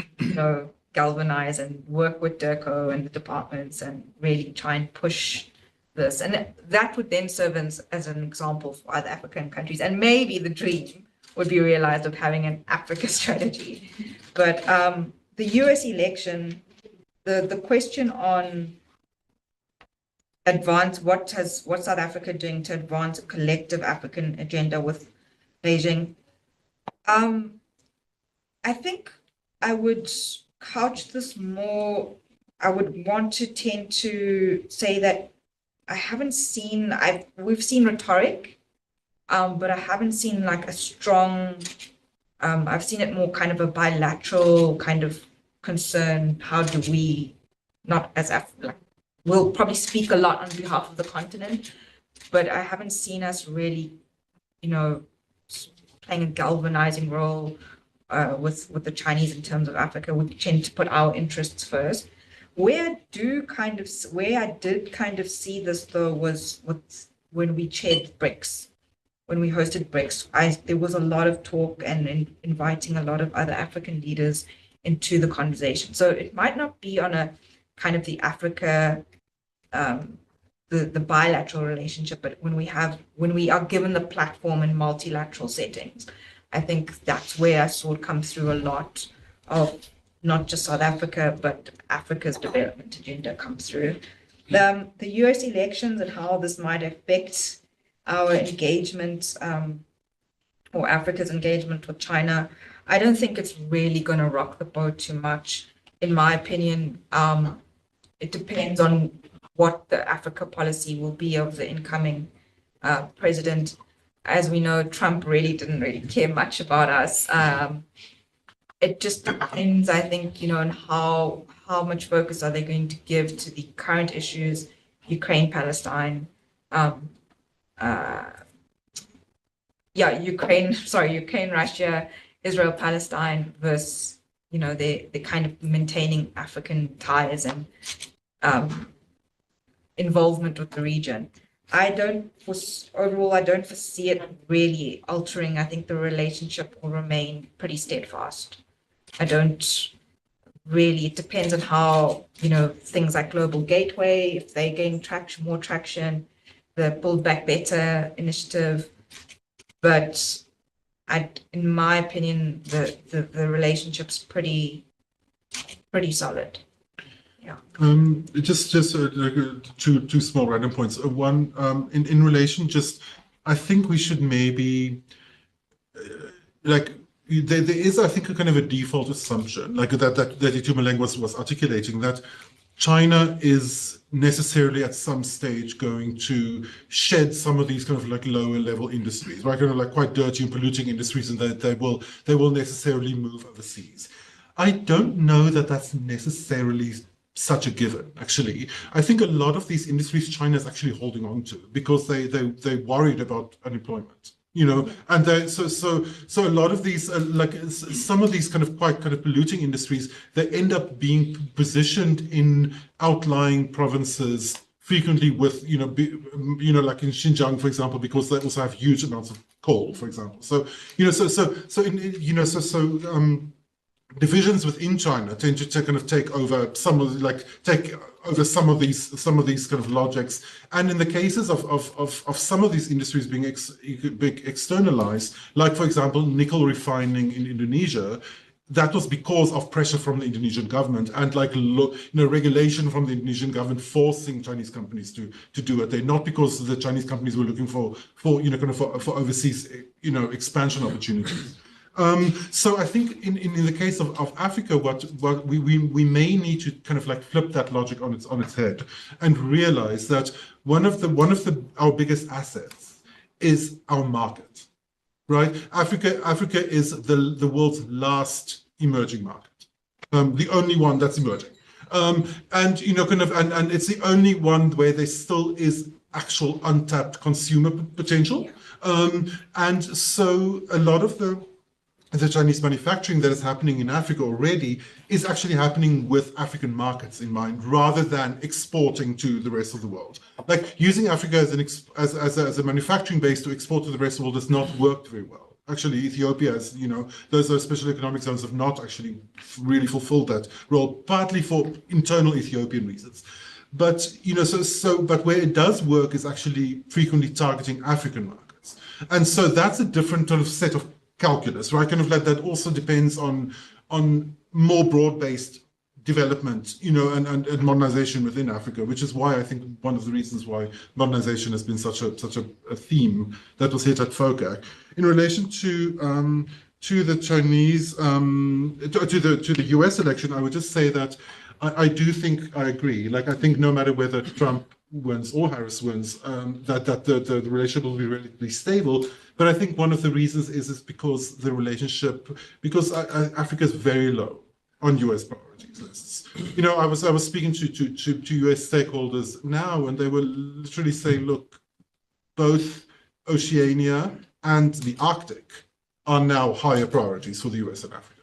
galvanize and work with DIRCO and the departments and really try and push this, and that would then serve as an example for other African countries, and maybe the dream would be realized of having an Africa strategy. But the US election, the question on what South Africa doing to advance a collective African agenda with Beijing? I think I would couch this more. I would want to tend to say that we've seen rhetoric, but I haven't seen like a strong. I've seen it more kind of a bilateral kind of concern. How do we, not as we'll probably speak a lot on behalf of the continent, but I haven't seen us really, playing a galvanizing role with the Chinese in terms of Africa. We tend to put our interests first. Where I did kind of see this though was when we chaired BRICS, when we hosted BRICS. There was a lot of talk and inviting a lot of other African leaders into the conversation. So it might not be on a kind of the Africa, the bilateral relationship, but when we are given the platform in multilateral settings, I think that's where I saw it come through a lot of not just South Africa, but Africa's development agenda come through. The US elections and how this might affect our engagement or Africa's engagement with China, I don't think it's really going to rock the boat too much, in my opinion. It depends on what the Africa policy will be of the incoming president. As we know, Trump didn't really care much about us. It just depends, I think, on how much focus are they going to give to the current issues, Ukraine, Palestine, Ukraine, Russia, Israel, Palestine versus, they kind of maintaining African ties and involvement with the region. Overall, I don't foresee it really altering. I think the relationship will remain pretty steadfast. I don't really, it depends on how, things like Global Gateway, if they gain more traction, the Build Back Better initiative. But in my opinion, the relationship's pretty solid. Yeah. Just like, two small random points. One, in relation, I think we should maybe there is, I think, a kind of a default assumption, like that Itumeleng was articulating, that China is necessarily at some stage going to shed some of these kind of like lower level industries, right? Kind of like quite dirty and polluting industries, and that they will necessarily move overseas. I don't know that that's necessarily such a given, actually. I think a lot of these industries China is actually holding on to because they're worried about unemployment. And so a lot of these, some of these kind of polluting industries, they end up being positioned in outlying provinces frequently with, like in Xinjiang, for example, because they also have huge amounts of coal, for example. So, divisions within China tend to kind of take over some of these kind of logics, and in the cases of some of these industries being externalized, like for example nickel refining in Indonesia, that was because of pressure from the Indonesian government and regulation from the Indonesian government forcing Chinese companies to do it. They're not because the Chinese companies were looking for overseas expansion opportunities. So I think in the case of Africa, what we may need to kind of like flip that logic on its head and realize that one of our biggest assets is our market, right? Africa is the world's last emerging market, the only one that's emerging, and it's the only one where there still is actual untapped consumer potential, and so a lot of the Chinese manufacturing that is happening in Africa already is actually happening with African markets in mind, rather than exporting to the rest of the world. Like using Africa as a manufacturing base to export to the rest of the world does not work very well. Actually, Ethiopia has, those special economic zones have not actually really fulfilled that role, partly for internal Ethiopian reasons. But but where it does work is actually frequently targeting African markets, and so that's a different sort of set of calculus, right? Kind of like that also depends on more broad-based development, and modernization within Africa, which is why I think one of the reasons why modernization has been such a theme that was hit at FOCAC. In relation to the Chinese to the US election, I would just say that I do think I agree. Like I think no matter whether Trump wins or Harris wins, that the relationship will be relatively stable. But I think one of the reasons is because Africa is very low on US priorities lists. I was speaking to US stakeholders now, and they were literally saying, look, both Oceania and the Arctic are now higher priorities for the US and Africa.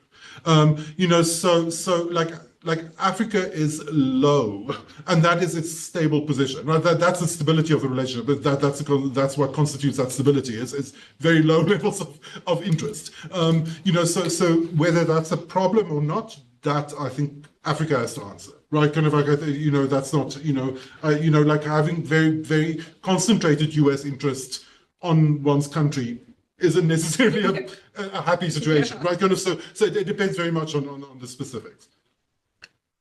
Like Africa is low, and that is its stable position, right? That's the stability of the relationship. That's what constitutes that stability. It's very low levels of interest. So whether that's a problem or not, that I think Africa has to answer, right? Kind of like that's not like having very very concentrated U.S. interest on one's country isn't necessarily a happy situation, right? Kind of so it depends very much on the specifics.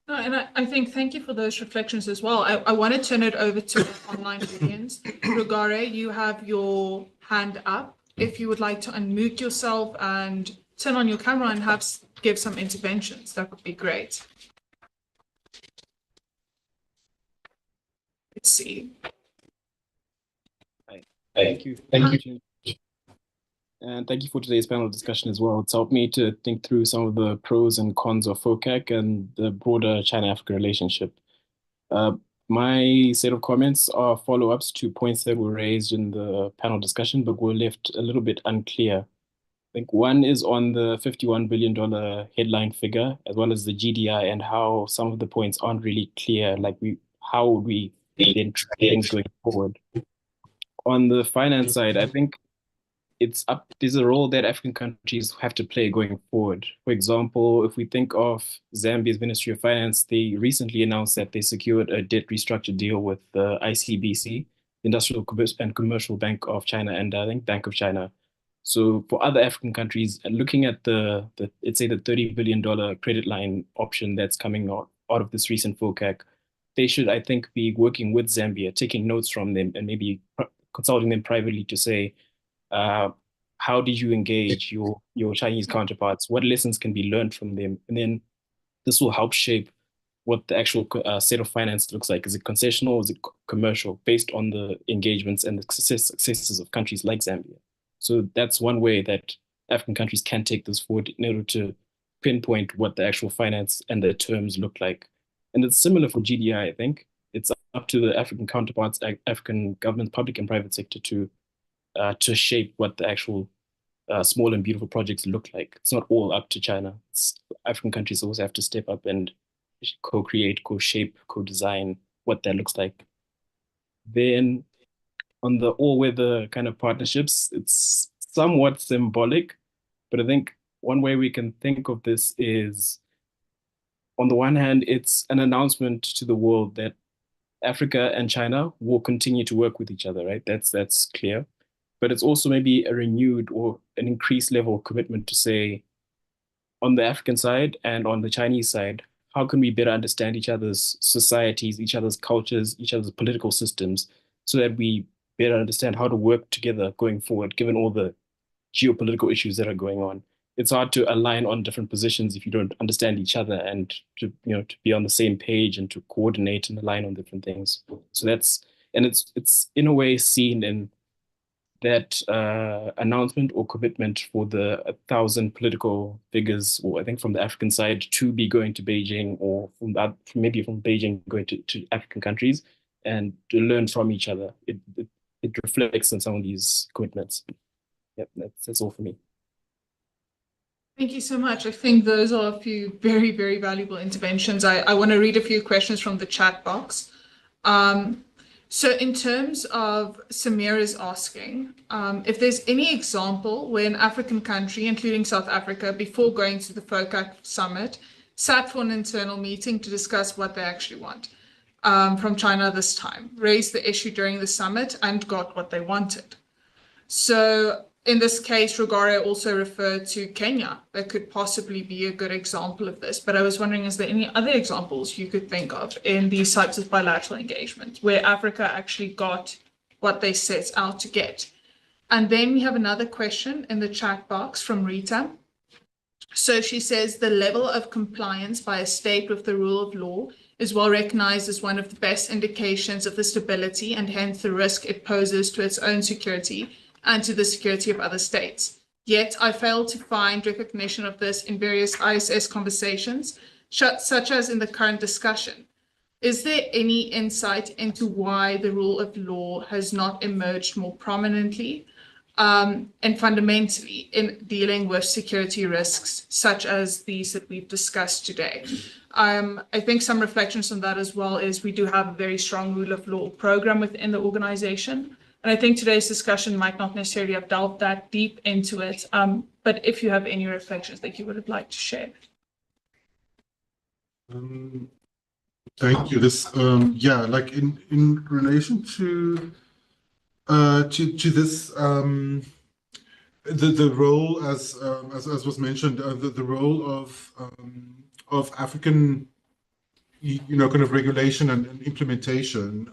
No, and I think thank you for those reflections as well. I want to turn it over to our online audience. Rogare, you have your hand up. If you would like to unmute yourself and turn on your camera and give some interventions, that would be great. Let's see. Thank you. Thank you. And thank you for today's panel discussion as well. It's helped me to think through some of the pros and cons of FOCAC and the broader China-Africa relationship. My set of comments are follow-ups to points that were raised in the panel discussion, but were left a little bit unclear. I think one is on the $51 billion headline figure, as well as the GDI, and how some of the points aren't really clear, like how would we then track things going forward. On the finance side, I think there's a role that African countries have to play going forward. For example, if we think of Zambia's Ministry of Finance, they recently announced that they secured a debt restructure deal with the ICBC, Industrial and Commercial Bank of China, and I think Bank of China. So for other African countries, looking at let's say the $30 billion credit line option that's coming out of this recent FOCAC, they should, I think, be working with Zambia, taking notes from them, and maybe consulting them privately to say, how did you engage your Chinese counterparts? What lessons can be learned from them? And then this will help shape what the actual set of finance looks like. Is it concessional or is it commercial, based on the engagements and the successes of countries like Zambia? So that's one way that African countries can take this forward in order to pinpoint what the actual finance and the terms look like. And it's similar for GDI, I think. It's up to the African counterparts, African government, public and private sector to shape what the actual small and beautiful projects look like. It's not all up to China. African countries also have to step up and co-create, co-shape, co-design what that looks like. Then on the all-weather kind of partnerships, it's somewhat symbolic, but I think one way we can think of this is, on the one hand, it's an announcement to the world that Africa and China will continue to work with each other, right? That's clear. But it's also maybe a renewed or an increased level of commitment to say, on the African side and on the Chinese side, how can we better understand each other's societies, each other's cultures, each other's political systems, so that we better understand how to work together going forward, given all the geopolitical issues that are going on. It's hard to align on different positions if you don't understand each other, and to be on the same page and to coordinate and align on different things. So it's in a way seen in that announcement or commitment for the 1,000 political figures, or I think from the African side, to be going to Beijing, or maybe from Beijing going to African countries, and to learn from each other. It reflects on some of these commitments. Yep, that's all for me. Thank you so much. I think those are a few very, very valuable interventions. I want to read a few questions from the chat box. So in terms of Samir is asking, if there's any example where an African country, including South Africa, before going to the FOCAC summit, sat for an internal meeting to discuss what they actually want from China this time, raised the issue during the summit and got what they wanted. So in this case, Rogario also referred to Kenya. That could possibly be a good example of this. But I was wondering, is there any other examples you could think of in these types of bilateral engagement where Africa actually got what they set out to get? And then we have another question in the chat box from Rita. So she says the level of compliance by a state with the rule of law is well recognized as one of the best indications of the stability and hence the risk it poses to its own security and to the security of other states. Yet I fail to find recognition of this in various ISS conversations, such as in the current discussion. Is there any insight into why the rule of law has not emerged more prominently and fundamentally in dealing with security risks, such as these that we've discussed today? I think some reflections on that as well is we do have a very strong rule of law program within the organization. And I think today's discussion might not necessarily have delved that deep into it, but if you have any reflections that you would like to share. Thank you. This, like in relation to this, the role as was mentioned, the role of African, kind of regulation and implementation.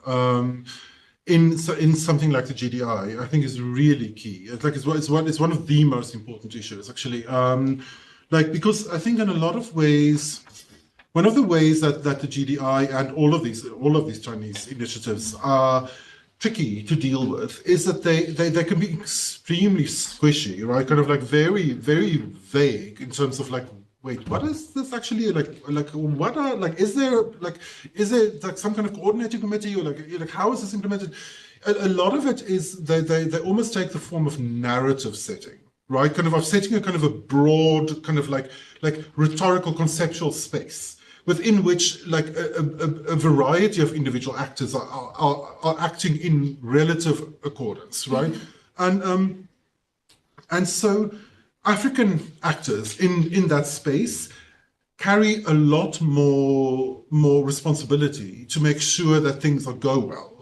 In something like the GDI, I think is really key. It's one of the most important issues, actually. Because I think in a lot of ways, one of the ways that the GDI and all of these Chinese initiatives are tricky to deal with is that they can be extremely squishy, right? Kind of like very, very vague in terms of like, wait, what is this actually what are is there some kind of coordinating committee, or like how is this implemented? A lot of it is they almost take the form of narrative setting, right? Kind of setting a kind of a broad kind of like rhetorical conceptual space within which like a variety of individual actors are acting in relative accordance, right? And so African actors in that space carry a lot more responsibility to make sure that things go well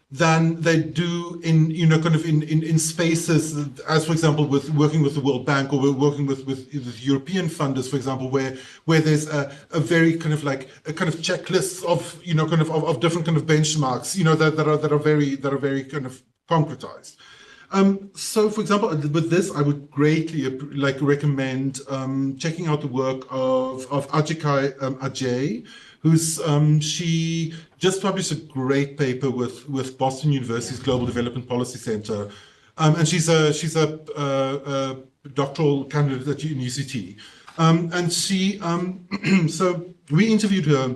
than they do in in spaces as, for example, with working with the World Bank, or we're working with European funders, for example, where there's a very kind of like a kind of checklist of of different kind of benchmarks that are very kind of concretized. So, for example, with this, I would greatly recommend checking out the work of Ajikai Ajay, who's she just published a great paper with Boston University's Global Development Policy Center, and she's a doctoral candidate at UCT, and she so we interviewed her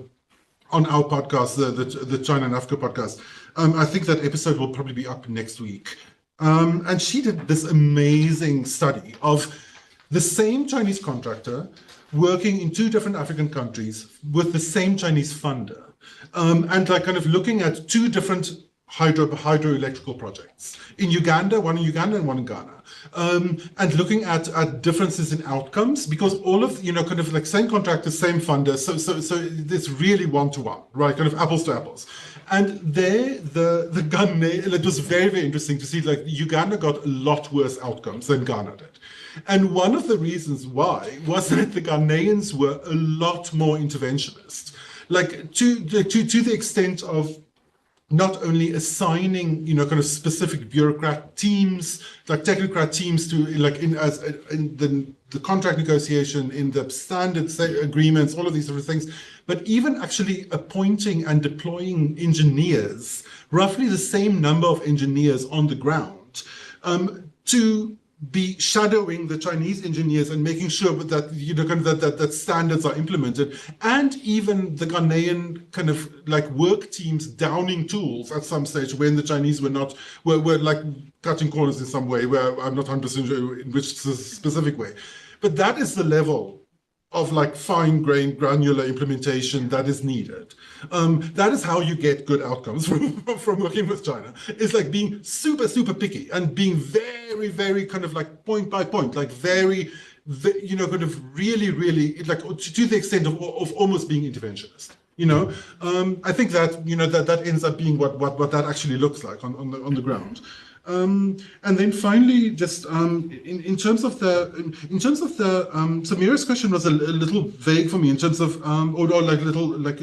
on our podcast, the China and Africa podcast. I think that episode will probably be up next week. And she did this amazing study of the same Chinese contractor working in 2 different African countries with the same Chinese funder, and like kind of looking at 2 different hydroelectrical projects in Uganda, one in Uganda and one in Ghana, and looking at differences in outcomes, because all of kind of like same contractor, same funder, so it's really one-to-one, right? Kind of apples to apples. And there, the Ghana, it was very, very interesting to see, like, Uganda got a lot worse outcomes than Ghana did. And one of the reasons why was that the Ghanaians were a lot more interventionist, like to the extent of not only assigning, kind of specific bureaucrat teams, like technocrat teams to like in the contract negotiation, in the standard agreements, all of these sort of things, but even actually appointing and deploying engineers, roughly the same number of engineers on the ground, to be shadowing the Chinese engineers and making sure that that standards are implemented, and even the Ghanaian kind of like work teams downing tools at some stage when the Chinese were like cutting corners in some way, where I'm not 100% sure in which specific way, but that is the level of like fine-grained granular implementation that is needed. That is how you get good outcomes from working with China. It's like being super, super picky and being very, very kind of like point by point, like very, kind of really, really like to the extent of almost being interventionist. I think that that ends up being what that actually looks like on the ground. And then finally, just in terms of the Samira's question was a little vague for me in terms of or like little like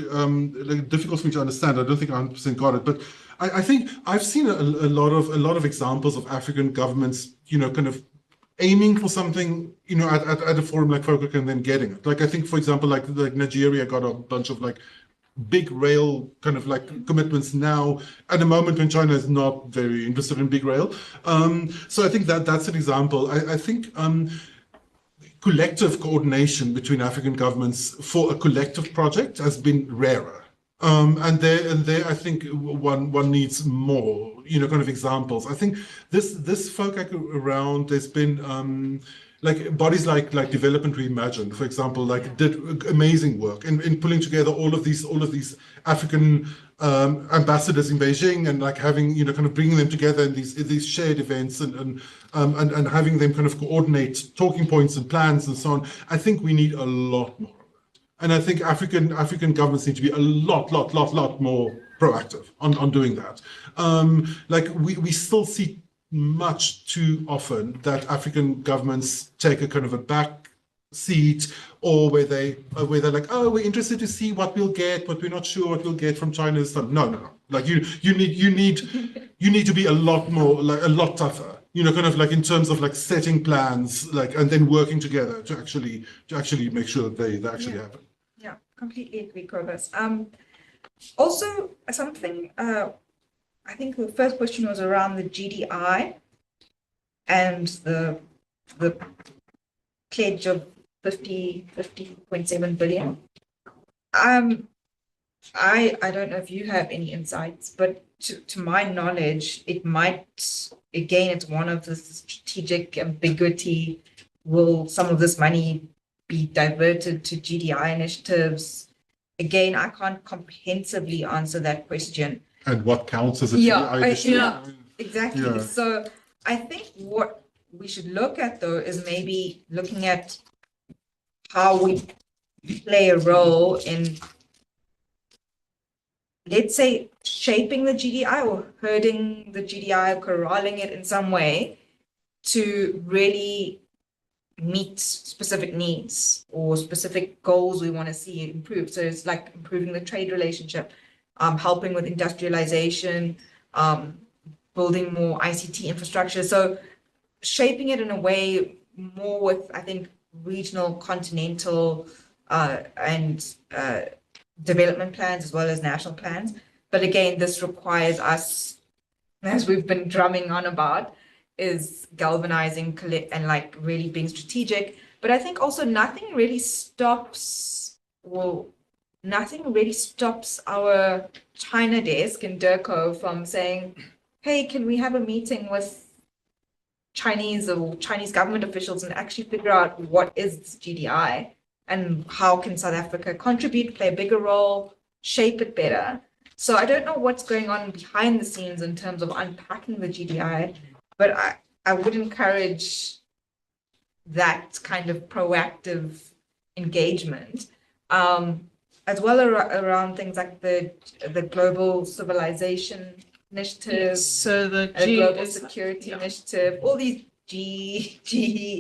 difficult for me to understand. I don't think I 100% got it, but I think I've seen a lot of examples of African governments, kind of aiming for something, at a forum like FOCAC and then getting it. Like I think, for example, like Nigeria got a bunch of like big rail kind of like commitments now at a moment when China is not very interested in big rail. So I think that's an example. I think collective coordination between African governments for a collective project has been rarer. And there I think one needs more, kind of examples. I think this FOCAC around, there's been like bodies like Development Reimagined, for example, like did amazing work in pulling together all of these African ambassadors in Beijing, and like having kind of bringing them together in these shared events and having them kind of coordinate talking points and plans and so on. I think we need a lot more of that, and I think African governments need to be a lot more proactive on doing that. Like we still see much too often that African governments take a kind of a back seat, or where they're like, oh, we're interested to see what we'll get, but we're not sure what we'll get from China. No. Like you need to be a lot more, like a lot tougher, kind of like in terms of like setting plans, like, and then working together to actually make sure that they actually happen. Yeah, completely agree, Cobus. Also something, I think the first question was around the GDI and the pledge of 50.7 billion. I don't know if you have any insights, but to my knowledge, it might, again, it's one of the strategic ambiguity. Will some of this money be diverted to GDI initiatives? again, I can't comprehensively answer that question. And what counts as a Yeah, GDI issue? yeah, exactly. Yeah. So I think what we should look at though is maybe looking at how we play a role in, let's say, shaping the GDI or herding the GDI or corralling it in some way to really meet specific needs or specific goals we want to see improved. So it's like improving the trade relationship, helping with industrialization, building more ICT infrastructure. So shaping it in a way more with, I think, regional, continental, and development plans as well as national plans. But again, this requires us, as we've been drumming on about, is galvanizing and like really being strategic. But I think also nothing really stops our China desk in DIRCO from saying, hey, can we have a meeting with Chinese government officials and actually figure out what is this GDI and how can South Africa contribute, play a bigger role, shape it better. So I don't know what's going on behind the scenes in terms of unpacking the GDI, but I would encourage that kind of proactive engagement, as well around things like the Global Civilization Initiative, So the the G Global is Security yeah. Initiative, all these G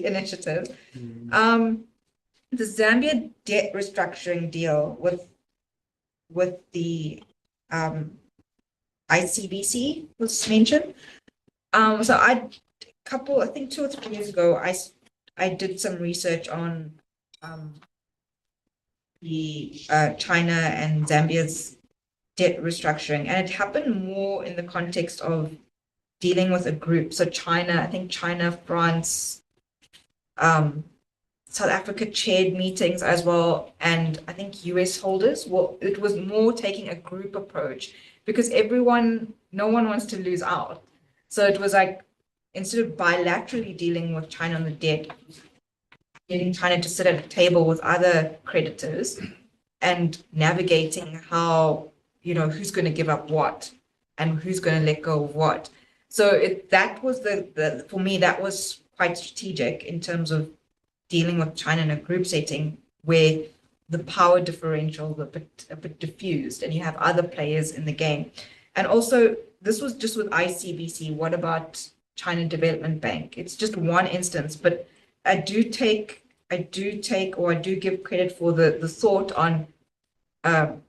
initiatives. The Zambia debt restructuring deal with the ICBC was mentioned. So I think 2 or 3 years ago, I did some research on the China and Zambia's debt restructuring, and it happened more in the context of dealing with a group. So China, I think China, France, South Africa chaired meetings as well, and I think US holders. Well, it was more taking a group approach because no one wants to lose out. So it was like, instead of bilaterally dealing with China on the debt, getting China to sit at a table with other creditors and navigating how, who's going to give up what and who's going to let go of what. So that was for me, that was quite strategic in terms of dealing with China in a group setting where the power differential is a bit diffused and you have other players in the game. And also, this was just with ICBC. What about China Development Bank? It's just one instance, but I do give credit for the thought on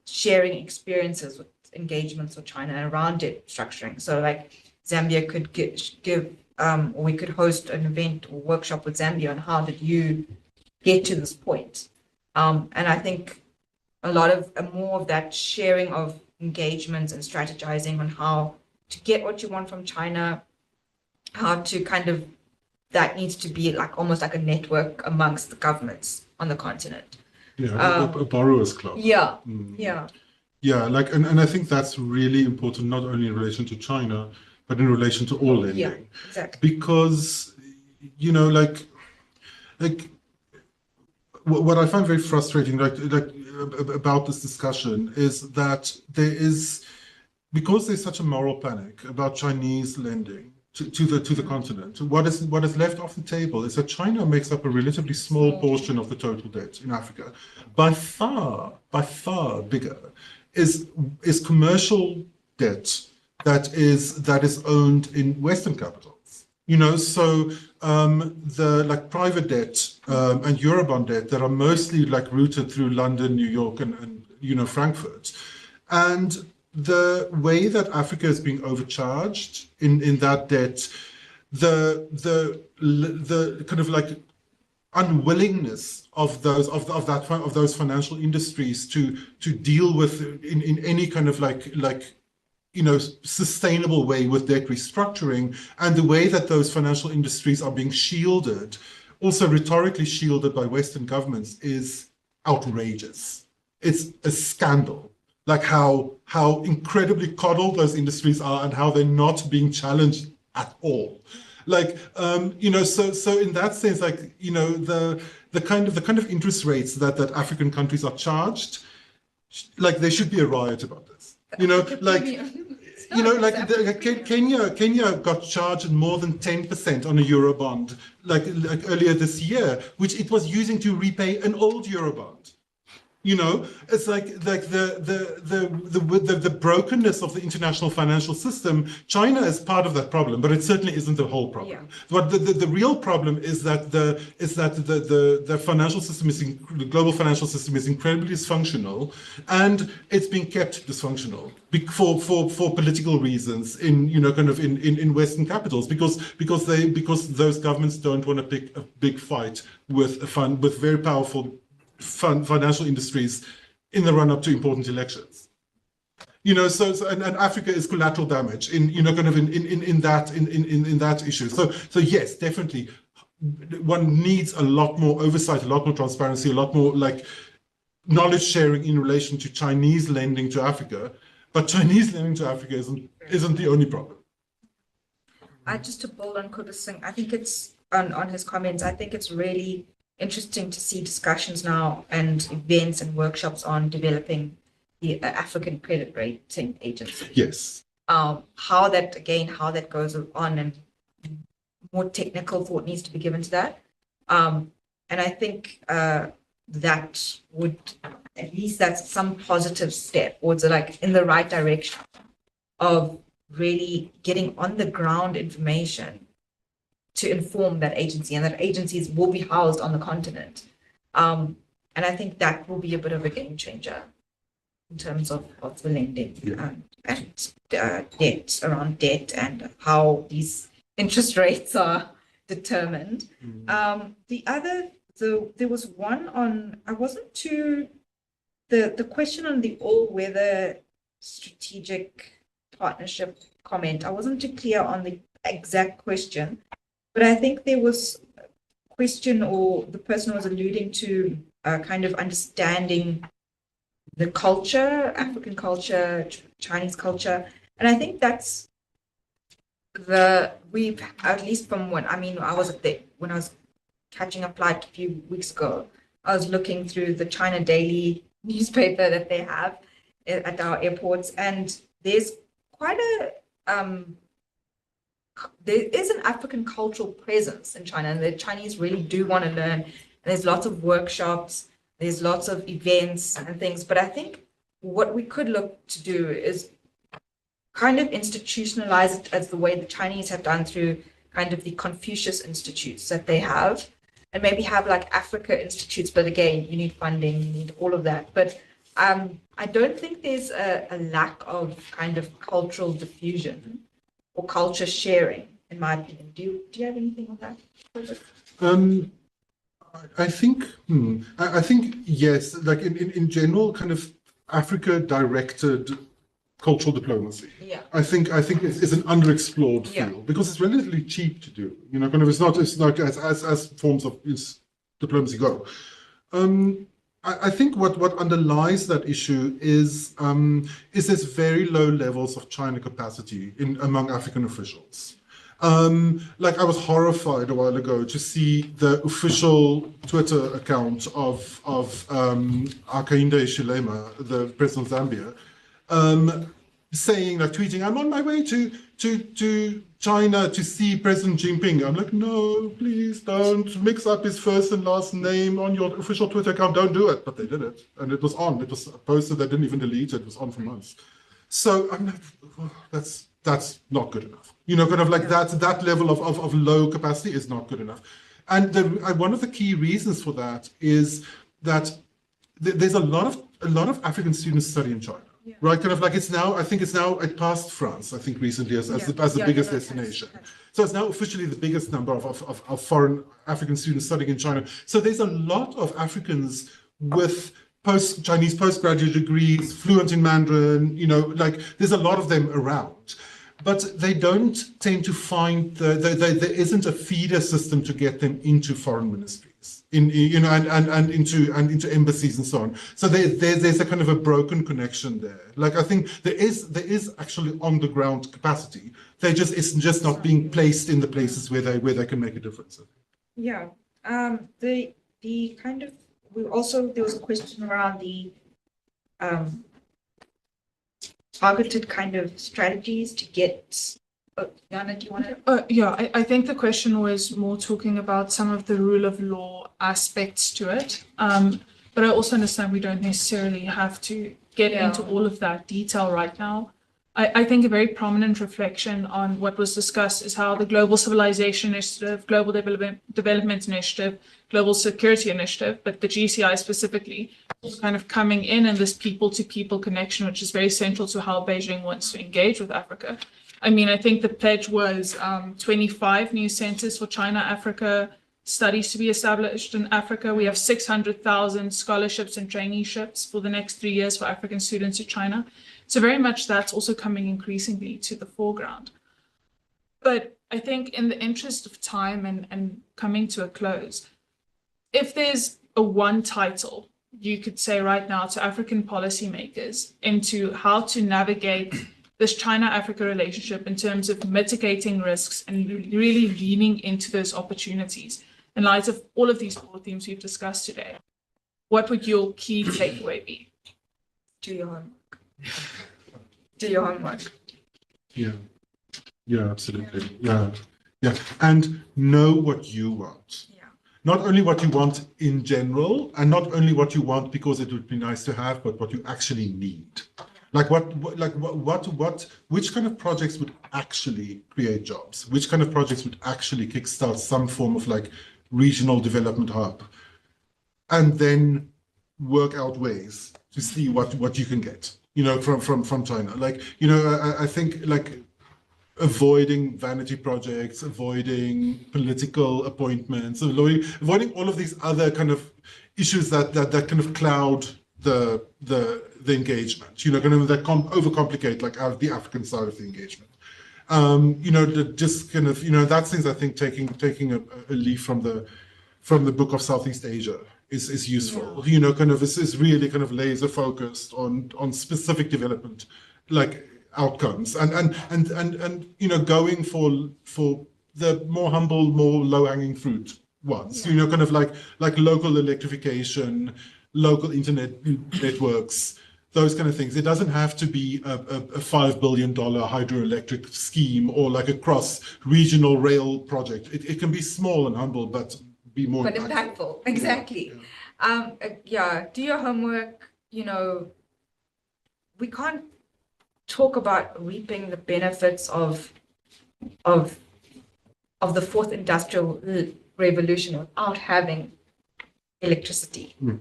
sharing experiences with engagements with China around debt structuring. So like Zambia could give or we could host an event or workshop with Zambia on how did you get to this point. And I think more of that sharing of engagements and strategizing on how to get what you want from China, how to that needs to be like almost like a network amongst the governments on the continent. Yeah, a borrower's club. Yeah, Mm. yeah. Yeah, and I think that's really important, not only in relation to China, but in relation to all lending. Yeah, exactly. Because, what I find very frustrating, about this discussion is that because there's such a moral panic about Chinese lending to the continent, what is left off the table is that China makes up a relatively small portion of the total debt in Africa. By far bigger is commercial debt that is owned in Western capitals. So the private debt and Eurobond debt that are mostly routed through London, New York, and Frankfurt, and the way that Africa is being overcharged in that debt, the kind of unwillingness of those financial industries to deal with in any kind of sustainable way with debt restructuring, and the way that those financial industries are being shielded, also rhetorically shielded by Western governments, is outrageous. It's a scandal. How incredibly coddled those industries are and how they're not being challenged at all. So in that sense, the kind of interest rates that African countries are charged like there should be a riot about this. You know, like Kenya got charged more than 10% on a Eurobond like earlier this year, which it was using to repay an old Eurobond. You know, it's like the brokenness of the international financial system. China is part of that problem, but it certainly isn't the whole problem. Yeah. But the real problem is that the financial system the global financial system is incredibly dysfunctional, and it's being kept dysfunctional for political reasons in in Western capitals because those governments don't want to pick a big fight with very powerful financial industries in the run-up to important elections. You know, and Africa is collateral damage in that issue. So yes, definitely, one needs a lot more oversight, a lot more transparency, a lot more like knowledge sharing in relation to Chinese lending to Africa. But Chinese lending to Africa isn't the only problem. Just to build on Kobus Singh, I think it's on his comments. I think it's really interesting to see discussions now and events and workshops on developing the African Credit Rating Agency. Yes. How that goes on, and more technical thought needs to be given to that. And I think that would, at least that's some positive step, or it's like in the right direction of really getting on the ground information to inform that agency, and that agencies will be housed on the continent. And I think that will be a bit of a game changer in terms of the lending and debt, around debt, and how these interest rates are determined. There was one on, I wasn't too, the question on the all-weather strategic partnership comment, I wasn't too clear on the exact question. But I think there was a question, or the person was alluding to kind of understanding the culture, African culture, Chinese culture. And I think that's we've, at least from when, I was when I was catching a flight a few weeks ago, I was looking through the China Daily newspaper that they have at our airports. And there's quite there is an African cultural presence in China, and the Chinese really do want to learn. And there's lots of workshops, there's lots of events and things. But I think what we could look to do is kind of institutionalize it as the way the Chinese have done through kind of the Confucius Institutes that they have, and maybe have like Africa Institutes. But again, you need funding, you need all of that. But I don't think there's a lack of kind of cultural diffusion or culture sharing, in my opinion. Do you have anything on that? I think yes, like in general, kind of Africa directed cultural diplomacy. Yeah. I think it's an underexplored field because it's relatively cheap to do. You know, kind of it's not as forms of diplomacy go. I think what underlies that issue is there's very low levels of China capacity among African officials. Like I was horrified a while ago to see the official Twitter account of Hakainde Hichilema, the president of Zambia, saying, like tweeting, "I'm on my way to China to see President Jinping." I'm like, no, please don't mix up his first and last name on your official Twitter account. Don't do it. But they did it, and it was on. It was posted. They didn't even delete it. It was on for months. So I'm like, oh, that's not good enough. You know, kind of like that level of low capacity is not good enough. And one of the key reasons for that is that there's a lot of African students study in China. Yeah. Right, kind of like I think it passed France, I think recently as the biggest destination. So it's now officially the biggest number of foreign African students studying in China. So there's a lot of Africans with Chinese postgraduate degrees, fluent in Mandarin, you know, like there's a lot of them around. But they don't tend to find there isn't a feeder system to get them into foreign ministries, and into embassies and so on. So there's a kind of a broken connection there. Like I think there is actually on the ground capacity. It's just not being placed in the places where they can make a difference. Yeah. The kind of there was a question around the targeted kind of strategies to get. Jana, do you want to? Yeah, I think the question was more talking about some of the rule of law aspects to it. But I also understand we don't necessarily have to get into all of that detail right now. I think a very prominent reflection on what was discussed is how the Global Civilization Initiative, Global Development Initiative, Global Security Initiative, but the GCI specifically, is kind of coming in this people-to-people connection, which is very central to how Beijing wants to engage with Africa. I mean, I think the pledge was 25 new centers for China-Africa studies to be established in Africa. We have 600,000 scholarships and traineeships for the next 3 years for African students to China. So very much that's also coming increasingly to the foreground. But I think in the interest of time and coming to a close, if there's a one title you could say right now to African policymakers into how to navigate this China-Africa relationship in terms of mitigating risks and really leaning into those opportunities in light of all of these core themes we've discussed today, what would your key takeaway be? Do your homework. Do your homework. Yeah. Yeah, absolutely. Yeah. Yeah. And know what you want. Yeah. Not only what you want in general, and not only what you want because it would be nice to have, but what you actually need. Like which kind of projects would actually create jobs? Which kind of projects would actually kickstart some form of like regional development hub? And then work out ways to see what you can get, you know, from China. Like, you know, I think like avoiding vanity projects, avoiding political appointments, avoiding all of these other kind of issues that kind of cloud the engagement, you know, kind of that overcomplicate like the African side of the engagement. You know, just kind of, you know, that seems, I think, taking a leaf from the book of Southeast Asia is useful. Yeah. You know, kind of is really kind of laser focused on specific development like outcomes and you know, going for the more humble, more low-hanging fruit ones. Yeah. You know, kind of like local electrification, local internet networks, those kind of things. It doesn't have to be a $5 billion hydroelectric scheme or like a cross-regional rail project. It can be small and humble, but be more impactful. Exactly. Yeah. Yeah, do your homework. You know, we can't talk about reaping the benefits of the fourth industrial revolution without having electricity. Mm.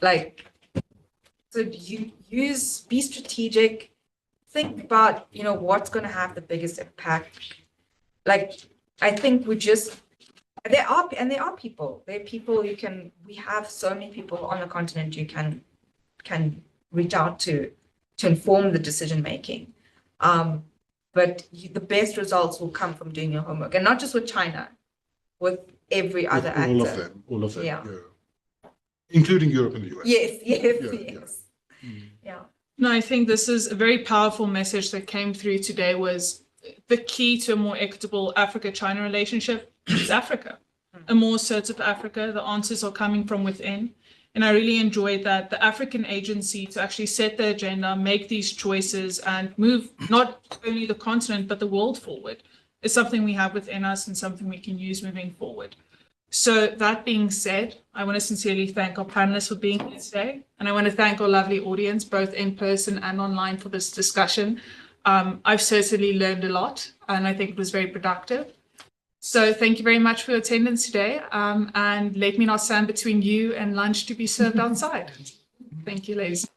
Like, so you be strategic, think about, you know, what's going to have the biggest impact. Like, I think there are people, we have so many people on the continent you can reach out to inform the decision making. But the best results will come from doing your homework, and not just with China, with every other actor. All of them. Yeah. Including Europe and the US. Yes. Yeah. No, I think this is a very powerful message that came through today. Was the key to a more equitable Africa-China relationship is Africa, a more assertive Africa. The answers are coming from within. And I really enjoyed that the African agency to actually set the agenda, make these choices and move not only the continent, but the world forward is something we have within us and something we can use moving forward. So that being said, I want to sincerely thank our panelists for being here today. And I want to thank our lovely audience, both in person and online, for this discussion. I've certainly learned a lot, and I think it was very productive. So thank you very much for your attendance today. And let me not stand between you and lunch to be served outside. Thank you, ladies.